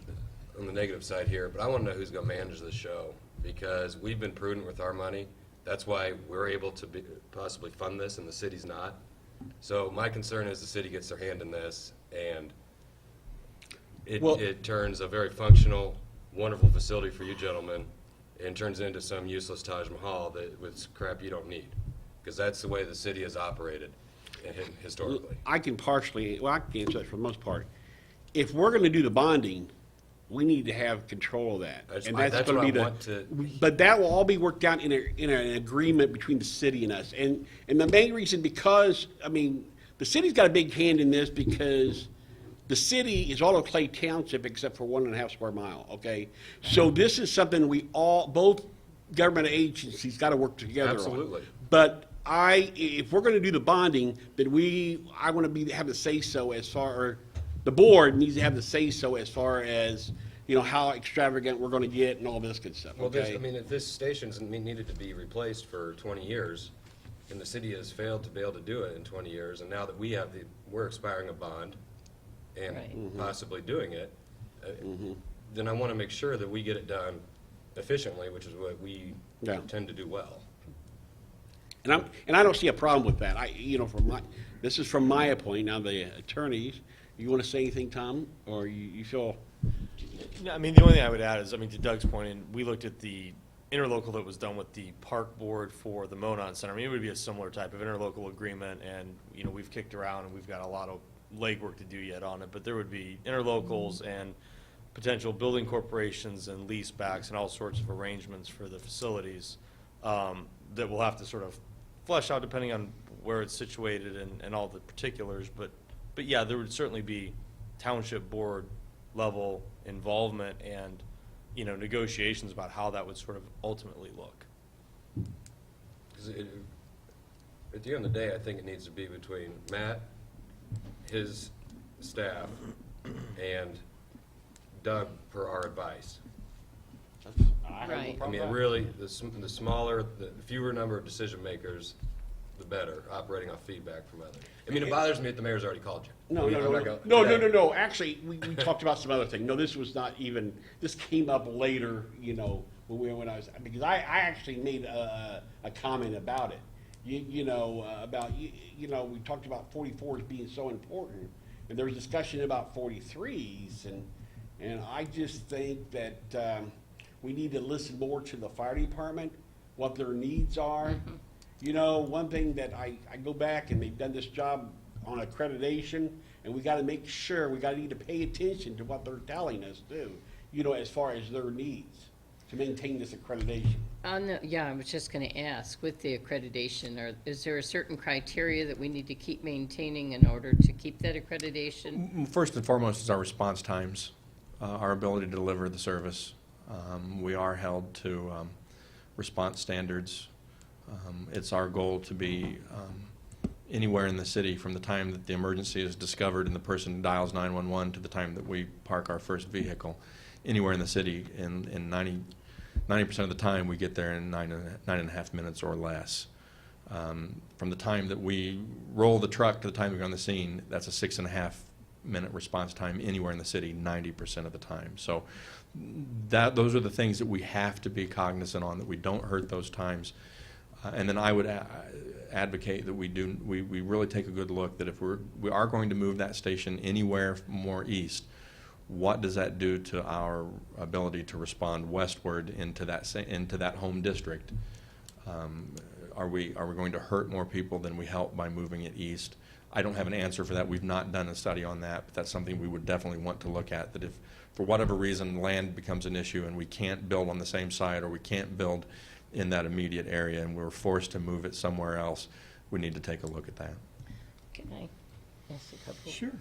on the negative side here, but I want to know who's going to manage the show, because we've been prudent with our money. That's why we're able to possibly fund this, and the city's not. So my concern is the city gets their hand in this, and it turns a very functional, wonderful facility for you gentlemen, and turns into some useless Taj Mahal with crap you don't need, because that's the way the city has operated historically. I can answer that for the most part. If we're gonna do the bonding, we need to have control of that. That's And what gonna I be want to. But that will all be worked out in an agreement between the city and us. And the main reason, because, I mean, the city's got a big hand in this because the city is all of Clay Township except for 1.5 square mile, okay? So this is something both government agencies gotta work together on. Absolutely. But if we're gonna do the bonding, then I wanna have the say-so or the board needs to have the say-so as far as, how extravagant we're gonna get and all this good stuff, Well, okay? I mean, if this station's needed to be replaced for 20 years, and the city has failed to be able to do it in 20 years, and now that we're expiring a bond and Right. possibly doing it, then I want to make sure that we get it done efficiently, which is what we Yeah. tend to do well. And I don't see a problem with that. This is from my opinion. Now, the attorneys, you wanna say anything, Tom? Or you feel, No, I mean, the only thing I would add is, I mean, to Doug's point, and we looked at the interlocal that was done with the park board for the Monon Center. I mean, it would be a similar type of interlocal agreement, and, we've kicked around and we've got a lot of legwork to do yet on it, but there would be interlocals and potential building corporations and lease backs and all sorts of arrangements for the facilities that we'll have to sort of flesh out depending on where it's situated and all the particulars. But yeah, there would certainly be township board level involvement and, negotiations about how that would sort of ultimately look. 'Cause at the end of the day, I think it needs to be between Matt, his staff, and Doug per our advice. Right. I mean, really, the smaller, the fewer number of decision makers, the better, operating off feedback from others. I mean, it bothers me that the mayor's already called you. No. Actually, we talked about some other thing. No, this was not even, this came up later, because I actually made a comment about it. We talked about 44s being so important, and there was discussion about 43s, and I just think that we need to listen more to the fire department, what their needs are. One thing that I go back, and they've done this job on accreditation, and we gotta make sure, need to pay attention to what they're telling us too, as far as their needs to maintain this accreditation. I was just gonna ask, with the accreditation, is there a certain criteria that we need to keep maintaining in order to keep that accreditation? First and foremost is our response times, our ability to deliver the service. We are held to response standards. It's our goal to be anywhere in the city from the time that the emergency is discovered and the person dials 911 to the time that we park our first vehicle. Anywhere in the city, in 90% of the time, we get there in 9.5 minutes or less. From the time that we roll the truck to the time we go on the scene, that's a 6.5 minute response time anywhere in the city 90% of the time. So those are the things that we have to be cognizant on, that we don't hurt those times. And then I would advocate that we really take a good look, that if we are going to move that station anywhere more east, what does that do to our ability to respond westward into that home district? Are we going to hurt more people than we help by moving it east? I don't have an answer for that. We've not done a study on that, but that's something we would definitely want to look at, that if for whatever reason land becomes an issue and we can't build on the same site, or we can't build in that immediate area and we're forced to move it somewhere else, we need to take a look at that. Can I ask a couple? Sure.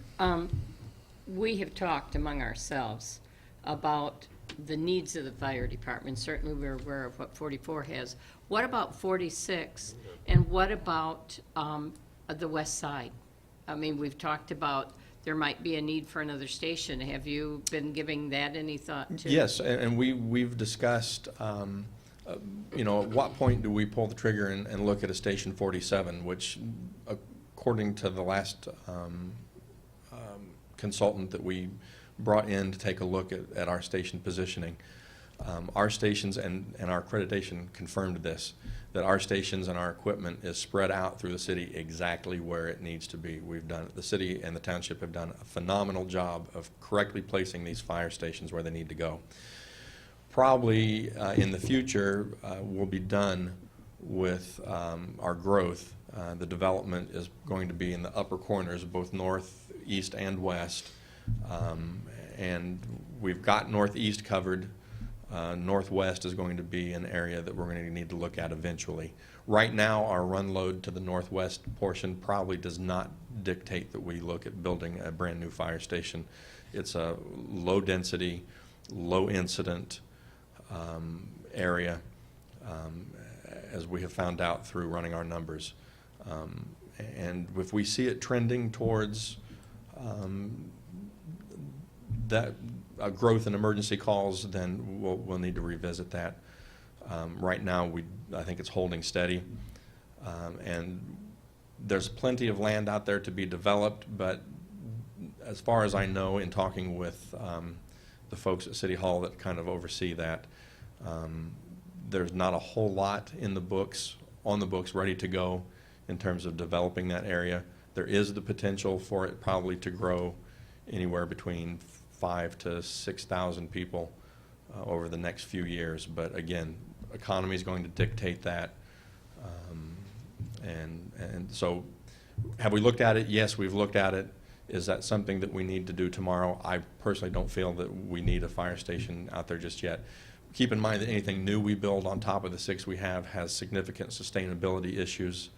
We have talked among ourselves about the needs of the fire department. Certainly, we're aware of what 44 has. What about 46? And what about the west side? I mean, we've talked about there might be a need for another station. Have you been giving that any thought to? Yes, and we've discussed, you know, at what point do we pull the trigger and look at a Station 47, which, according to the last consultant that we brought in to take a look at our station positioning, our stations and our accreditation confirmed this, that our stations and our equipment is spread out through the city exactly where it needs to be. The city and the township have done a phenomenal job of correctly placing these fire stations where they need to go. Probably in the future, we'll be done with our growth. The development is going to be in the upper corners, both north, east, and west. And we've got northeast covered. Northwest is going to be an area that we're going to need to look at eventually. Right now, our run load to the northwest portion probably does not dictate that we look at building a brand new fire station. It's a low density, low incident area, as we have found out through running our numbers. And if we see it trending towards that growth in emergency calls, then we'll need to revisit that. Right now, I think it's holding steady, and there's plenty of land out there to be developed. But as far as I know, in talking with the folks at City Hall that kind of oversee that, there's not a whole lot on the books ready to go in terms of developing that area. There is the potential for it probably to grow anywhere between 5,000 to 6,000 people over the next few years. But again, economy is going to dictate that. And so have we looked at it? Yes, we've looked at it. Is that something that we need to do tomorrow? I personally don't feel that we need a fire station out there just yet. Keep in mind that anything new we build on top of the 6 we have has significant sustainability issues.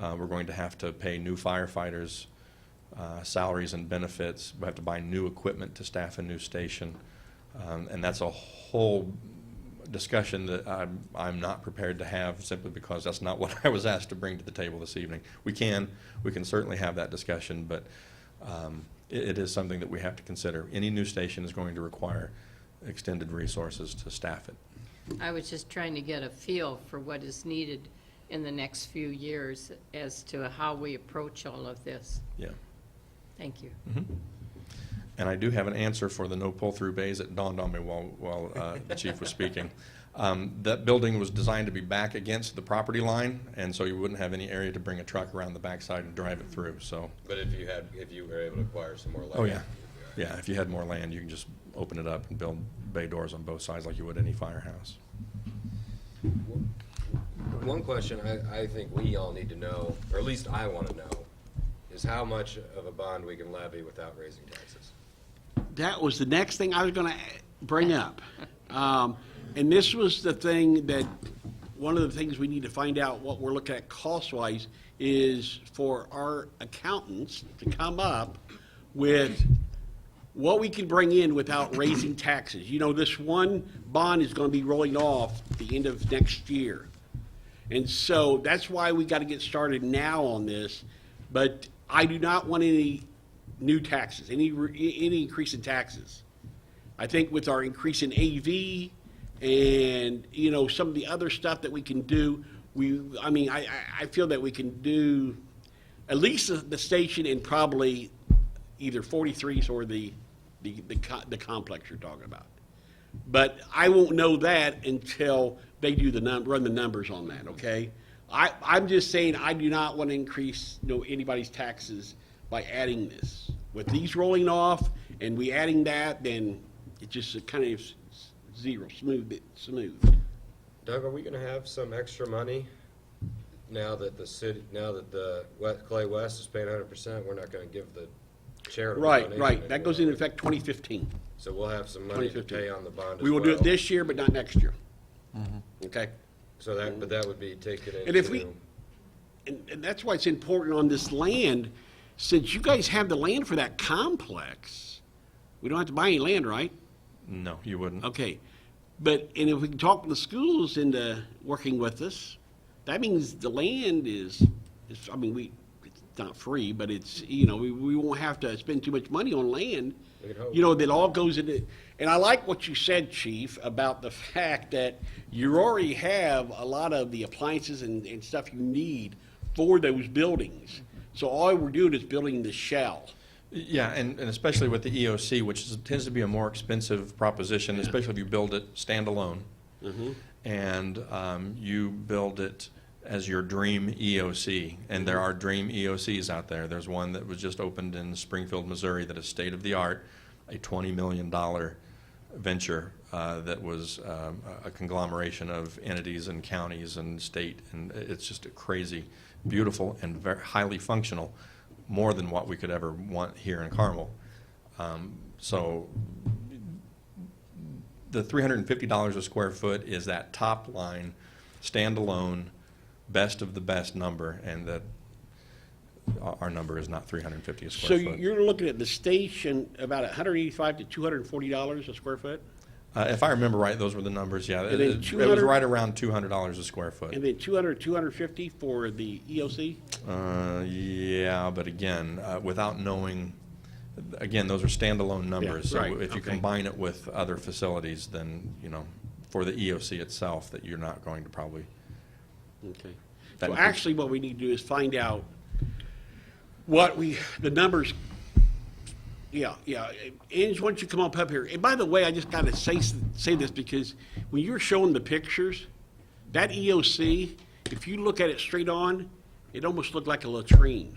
We're going to have to pay new firefighters salaries and benefits. We have to buy new equipment to staff a new station. And that's a whole discussion that I'm not prepared to have, simply because that's not what I was asked to bring to the table this evening. We can certainly have that discussion, but it is something that we have to consider. Any new station is going to require extended resources to staff it. I was just trying to get a feel for what is needed in the next few years as to how we approach all of this. Yeah. Thank you. Mm-hmm. And I do have an answer for the no pull-through bays. It dawned on me while the chief was speaking. That building was designed to be back against the property line, and so you wouldn't have any area to bring a truck around the backside and drive it through. So. But if you were able to acquire some more land. Oh yeah, yeah. If you had more land, you can just open it up and build bay doors on both sides like you would any firehouse. One question I think we all need to know, or at least I want to know, is how much of a bond we can levy without raising taxes. That was the next thing I was going to bring up. And this was the thing that, one of the things we need to find out what we're looking at cost-wise is for our accountants to come up with what we can bring in without raising taxes. You know, this one bond is going to be rolling off at the end of next year. And so that's why we got to get started now on this. But I do not want any new taxes, any increase in taxes. I think with our increase in AV and, you know, some of the other stuff that we can do, I feel that we can do at least the station and probably either 43s or the complex you're talking about. But I won't know that until they do run the numbers on that, okay? I'm just saying I do not want to increase anybody's taxes by adding this. With these rolling off and we adding that, then it just kind of zero, smooth. Doug, are we going to have some extra money now that the Clay West is paying 100%? We're not going to give the charitable donation Right. That goes into anymore. effect 2015. So we'll have some money to pay on the bond as We will do it well. this year, but not next year. Okay? So that, but that would be taken into. And if we, and that's why it's important on this land, since you guys have the land for that complex, we don't have to buy any land, right? No, you wouldn't. Okay, but, and if we can talk the schools into working with us, that means the land is, I mean, it's not free, but it's, you know, we won't have to spend too much money on land. We can hope. You know, that all goes into, and I like what you said, Chief, about the fact that you already have a lot of the appliances and stuff you need for those buildings. So all we're doing is building the shell. Yeah, and especially with the EOC, which tends to be a more expensive proposition, especially if you build it standalone. And you build it as your dream EOC. And there are dream EOCs out there. There's one that was just opened in Springfield, Missouri that is state-of-the-art, a $20 million venture that was a conglomeration of entities and counties and state. And it's just a crazy, beautiful, and very highly functional, more than what we could ever want here in Carmel. So the $350 a square foot is that top line, standalone, best of the best number, and that our number is not 350 a So square foot. you're looking at the station about $185 to $240 a square foot? If I remember right, those were the numbers, yeah. And then It was 200 right around $200 a square foot. And then 250 for the EOC? Yeah, but again, without knowing, again, those are standalone numbers. Yeah, right, So if you okay. combine it with other facilities, then, you know, for the EOC itself, that you're not going to probably, Okay. That So includes- actually what we need to do is find out the numbers. Yeah. Ange, why don't you come up here? And by the way, I just got to say this because when you're showing the pictures, that EOC, if you look at it straight on, it almost looked like a latrine.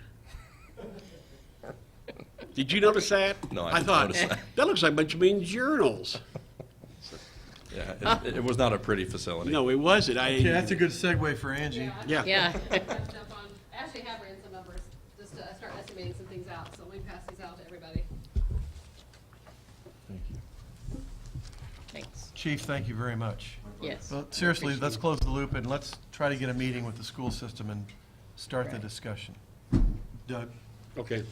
Did you notice that? No, I I didn't thought, notice that. that looks like a bunch of men's urinals. yeah, it was not a pretty facility. No, it wasn't. Okay, that's a good segue for Angie. Yeah. Yeah. Jump on. I actually have ran some numbers, just to start estimating some things out, so let me pass these out to everybody. Thanks. Chief, thank you very much. Yes. Well, seriously, let's close the loop and let's try to get a meeting with the school system and start the discussion. Doug? Okay.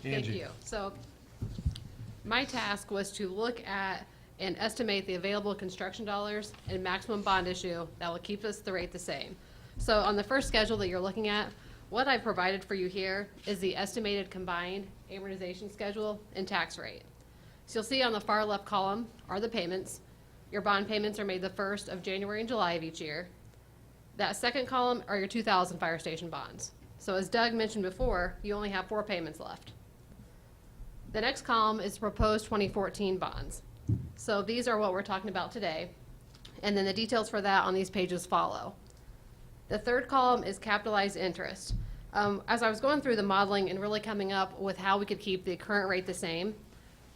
Angie? Thank you. So, my task was to look at and estimate the available construction dollars and maximum bond issue that will keep the rate the same. So on the first schedule that you're looking at, what I provided for you here is the estimated combined amortization schedule and tax rate. So you'll see on the far left column are the payments. Your bond payments are made the 1st of January and July of each year. That second column are your 2000 fire station bonds. So as Doug mentioned before, you only have 4 payments left. The next column is proposed 2014 bonds. So these are what we're talking about today. And then the details for that on these pages follow. The third column is capitalized interest. As I was going through the modeling and really coming up with how we could keep the current rate the same,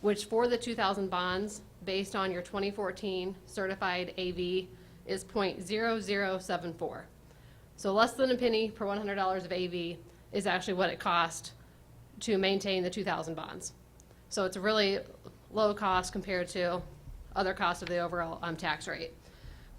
which for the 2000 bonds, based on your 2014 certified AV, is 0.0074. So less than a penny per $100 of AV is actually what it cost to maintain the 2000 bonds. So it's a really low cost compared to other costs of the overall tax rate.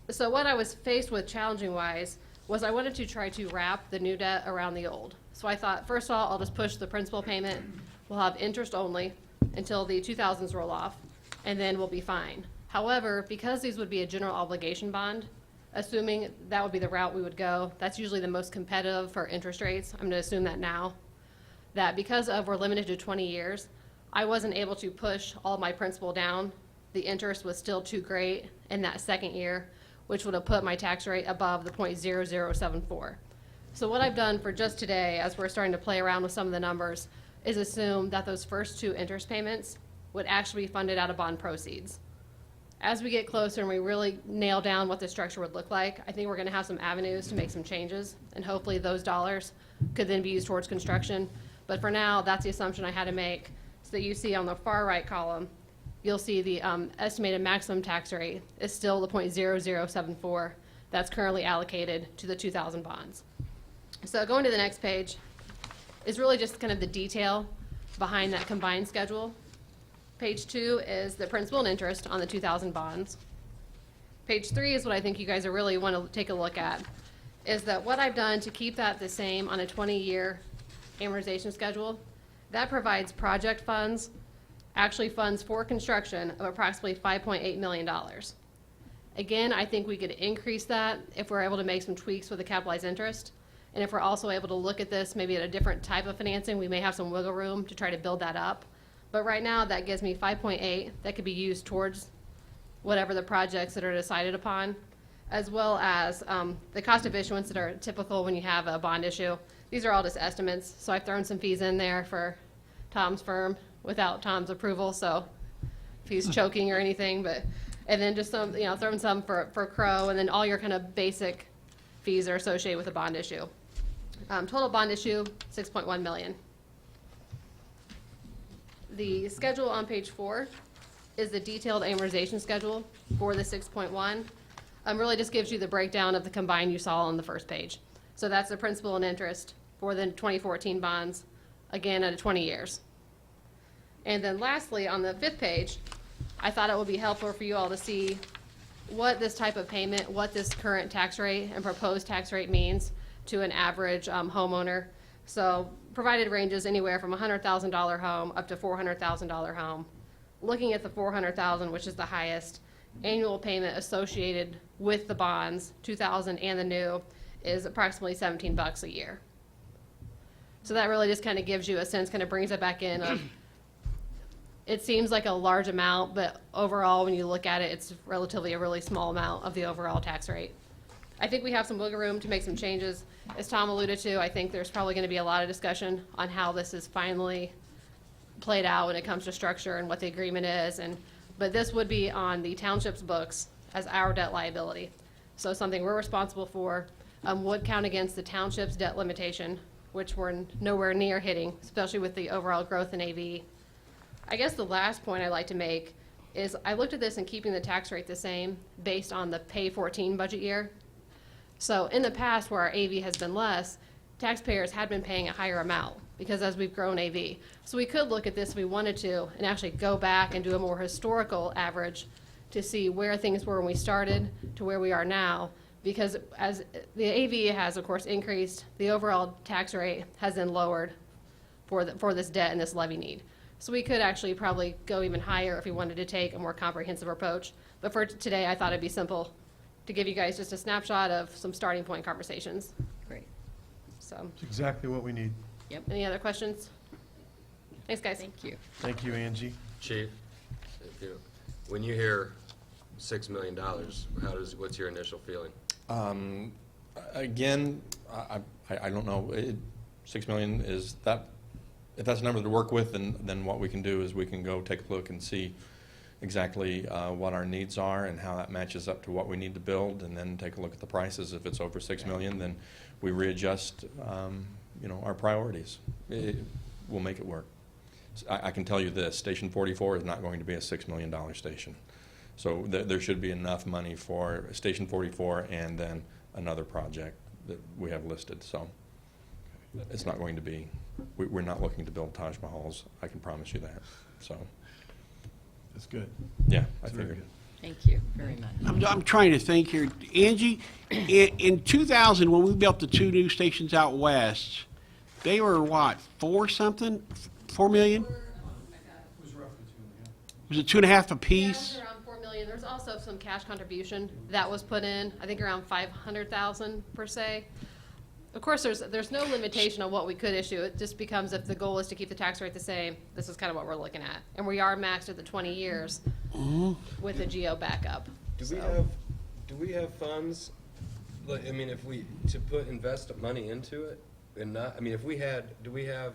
So what I was faced with challenging wise was I wanted to try to wrap the new debt around the old. So I thought, first of all, I'll just push the principal payment. We'll have interest only until the 2000s roll off, and then we'll be fine. However, because these would be a general obligation bond, assuming that would be the route we would go, that's usually the most competitive for interest rates. I'm going to assume that now, that because of we're limited to 20 years, I wasn't able to push all my principal down. The interest was still too great in that second year, which would have put my tax rate above the 0.0074. So what I've done for just today, as we're starting to play around with some of the numbers, is assume that those first 2 interest payments would actually be funded out of bond proceeds. As we get closer and we really nail down what the structure would look like, I think we're going to have some avenues to make some changes, and hopefully those dollars could then be used towards construction. But for now, that's the assumption I had to make. So that you see on the far right column, you'll see the estimated maximum tax rate is still the 0.0074 that's currently allocated to the 2000 bonds. So going to the next page is really just kind of the detail behind that combined schedule. Page 2 is the principal and interest on the 2000 bonds. Page 3 is what I think you guys are really want to take a look at, is that what I've done to keep that the same on a 20-year amortization schedule, that provides project funds, actually funds for construction of approximately $5.8 million. Again, I think we could increase that if we're able to make some tweaks with the capitalized interest. And if we're also able to look at this maybe at a different type of financing, we may have some wiggle room to try to build that up. But right now, that gives me 5.8 that could be used towards whatever the projects that are decided upon, as well as the cost of issuance that are typical when you have a bond issue. These are all just estimates, so I've thrown some fees in there for Tom's firm without Tom's approval, so if he's choking or anything, but, and then just some, throwing some for Crow, and then all your kind of basic fees are associated with a bond issue. Total bond issue, 6.1 million. The schedule on page 4 is the detailed amortization schedule for the 6.1. Really just gives you the breakdown of the combined you saw on the first page. So that's the principal and interest for the 2014 bonds, again, at 20 years. And then lastly, on the 5th page, I thought it would be helpful for you all to see what this type of payment, what this current tax rate and proposed tax rate means to an average homeowner. So provided ranges anywhere from a $100,000 home up to $400,000 home. Looking at the $400,000, which is the highest, annual payment associated with the bonds, 2000 and the new, is approximately $17 a year. So that really just kind of gives you a sense, kind of brings it back in of, it seems like a large amount, but overall, when you look at it, it's relatively a really small amount of the overall tax rate. I think we have some wiggle room to make some changes. As Tom alluded to, I think there's probably going to be a lot of discussion on how this is finally played out when it comes to structure and what the agreement is. But this would be on the township's books as our debt liability. So something we're responsible for would count against the township's debt limitation, which we're nowhere near hitting, especially with the overall growth in AV. I guess the last point I'd like to make is I looked at this and keeping the tax rate the same based on the pay 14 budget year. So in the past where our AV has been less, taxpayers had been paying a higher amount because as we've grown AV. So we could look at this if we wanted to and actually go back and do a more historical average to see where things were when we started to where we are now. Because as the AV has, of course, increased, the overall tax rate has been lowered for this debt and this levy need. So we could actually probably go even higher if we wanted to take a more comprehensive approach. But for today, I thought it'd be simple to give you guys just a snapshot of some starting point conversations. Great. So, It's exactly what we need. Yep. any other questions? Thanks, guys. Thank you. Thank you, Angie. Chief, when you hear $6 million, what's your initial feeling? Again, I don't know. 6 million is that, if that's a number to work with, then what we can do is we can go take a look and see exactly what our needs are and how that matches up to what we need to build, and then take a look at the prices. If it's over 6 million, then we readjust, our priorities. We'll make it work. I can tell you this, Station 44 is not going to be a $6 million station. So there should be enough money for Station 44 and then another project that we have listed. So it's not going to be, we're not looking to build Taj Mahals, I can promise you that. So, That's good. yeah, I That's very figured. good. Thank you very much. I'm trying to think here. Angie, in 2000, when we built the 2 new stations out west, they were what, 4 something? 4 million? Was it 2.5 apiece? Yeah, around 4 million. There's also some cash contribution that was put in, I think around 500,000 per se. Of course, there's no limitation on what we could issue. It just becomes if the goal is to keep the tax rate the same, this is kind of what we're looking at. And we are maxed at the 20 years with the geo backup. Do we have funds, like, I mean, to invest money into it and not, do we have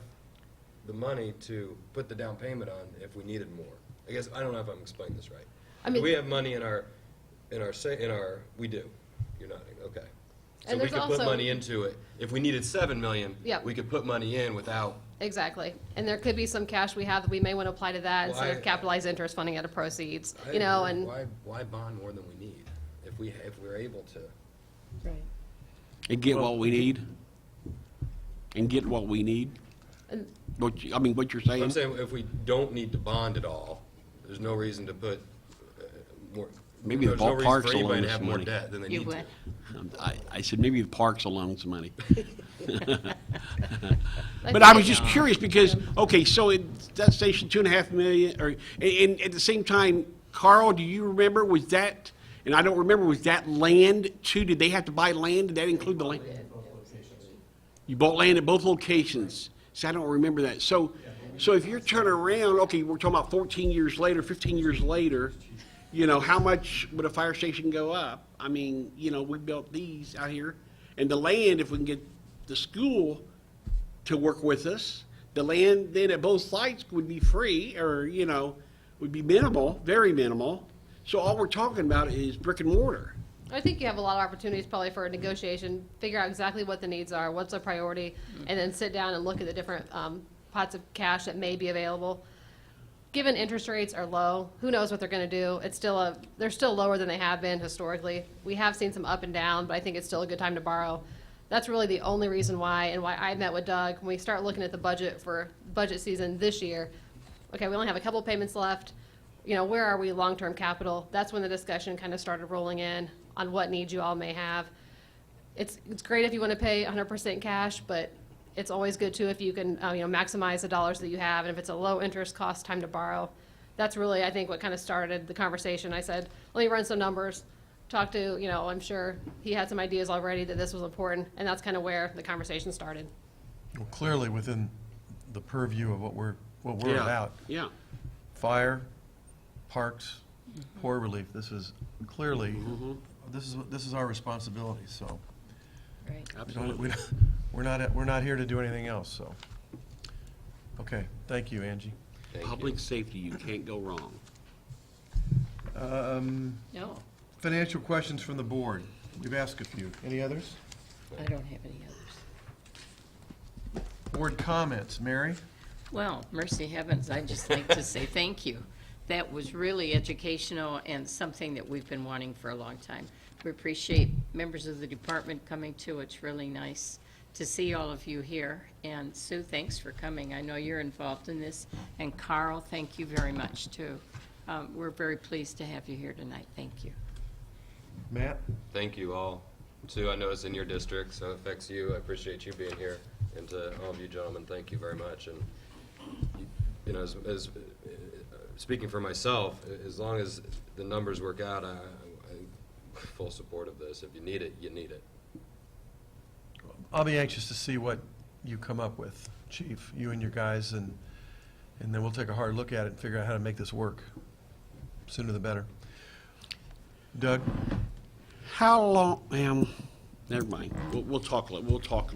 the money to put the down payment on if we needed more? I guess, I don't know if I'm explaining this right. I Do mean- we have money we do, you're nodding, okay. So And we there's could put also- money into it, if we needed 7 million, Yep. we could put money in without, Exactly. And there could be some cash we have that we may want to apply to that Well, instead of capitalized interest funding out of proceeds, I and agree. Why bond more than we need, if we're able to? Right. And get what we need? And get what we need? And- What you're saying? I'm saying if we don't need to bond at all, there's no reason to put more, Maybe the there's no reason ballparks for will anybody loan to us have more money. debt than they You need to. would. I said maybe the parks will loan some money. I But I think was just curious because, okay, so that station, 2.5 million, and at the same time, Carl, do you remember, was that, and I don't remember, was that land too? Did they have to buy land? Did that include the land? You bought land at both locations. See, I don't remember that. So if you're turning around, okay, we're talking about 14 years later, 15 years later, you know, how much would a fire station go up? I mean, you know, we built these out here. And the land, if we can get the school to work with us, the land then at both sites would be free or, you know, would be minimal, very minimal. So all we're talking about is brick and mortar. I think you have a lot of opportunities probably for a negotiation, figure out exactly what the needs are, what's a priority, and then sit down and look at the different pots of cash that may be available. Given interest rates are low, who knows what they're gonna do? They're still lower than they have been historically. We have seen some up and down, but I think it's still a good time to borrow. That's really the only reason why, and why I met with Doug, when we start looking at the budget for budget season this year. Okay, we only have a couple payments left. You know, where are we long-term capital? That's when the discussion kind of started rolling in on what needs you all may have. It's great if you want to pay 100% cash, but it's always good too if you can, maximize the dollars that you have, and if it's a low interest cost time to borrow. That's really, I think, what kind of started the conversation. I said, let me run some numbers, talk to, I'm sure he had some ideas already that this was important, and that's kind of where the conversation started. Well, clearly within the purview of what we're Yeah, about. Yeah. Fire, parks, poor relief, this is clearly, this is our responsibility, so. Right. Absolutely. We're not here to do anything else, so. Okay, thank you, Angie. Thank you. Public safety, you can't go wrong. No, Financial questions from the board. We've asked a few. Any others? I don't have any others. Board comments. Mary? Well, mercy heavens, I'd just like to say thank you. That was really educational and something that we've been wanting for a long time. We appreciate members of the department coming too. It's really nice to see all of you here. And Sue, thanks for coming. I know you're involved in this. And Carl, thank you very much too. We're very pleased to have you here tonight. Thank you. Matt? Thank you all. Sue, I know it's in your district, so it affects you. I appreciate you being here. And to all of you gentlemen, thank you very much. And, as speaking for myself, as long as the numbers work out, I'm full support of this. If you need it, you need it. I'll be anxious to see what you come up with, Chief, you and your guys, and then we'll take a hard look at it and figure out how to make this work. Sooner the better. Doug? How long, never mind. We'll talk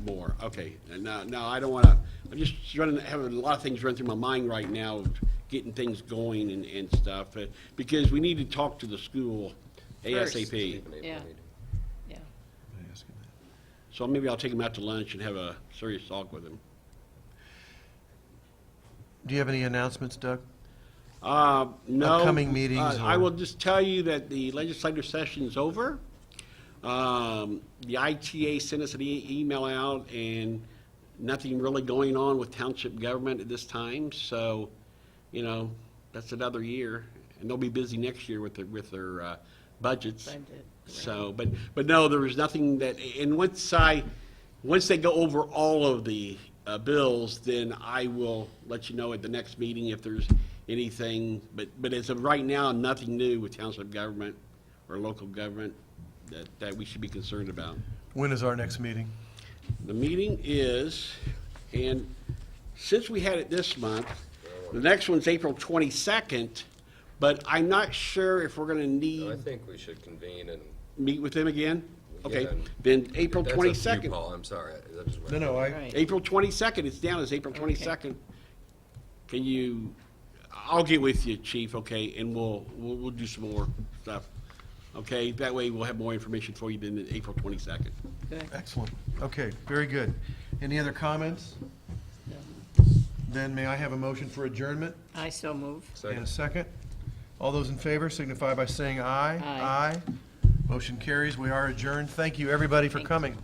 more. Okay. And now I don't want to, I'm just having a lot of things run through my mind right now of getting things going and stuff, because we need to talk to the school ASAP. Stephen, Yeah. April meeting. Yeah. So maybe I'll take him out to lunch and have a serious talk with him. Do you have any announcements, Doug? No. Upcoming meetings I or- will just tell you that the legislative session is over. The ITA sent us an email out, and nothing really going on with township government at this time. So, that's another year, and they'll be busy next year with their budgets. Budget, So, but no, there was nothing that. And once they go over all of the bills, then I will let you know at the next meeting if there's anything. But as of right now, nothing new with township government or local government that we should be concerned about. When is our next meeting? The meeting is, and since we had it this month, the next one's April 22nd, but I'm not sure if we're going to need So I think we should convene and. meet with them again. Okay, Yeah. then April That's up to you, 22nd. Paul, I'm sorry. That just went- No, Right. April 22nd, it's down as April 22nd. Can you, I'll get with you, Chief, okay, and we'll do some more stuff. Okay, that way we'll have more information for you than April 22nd. Good. Excellent. Okay, very good. Any other comments? No. Then may I have a motion for adjournment I so move. and Second. a second? All those in favor signify by saying aye. Aye. Motion carries. We are adjourned. Thank you, everybody, for Thank you. coming.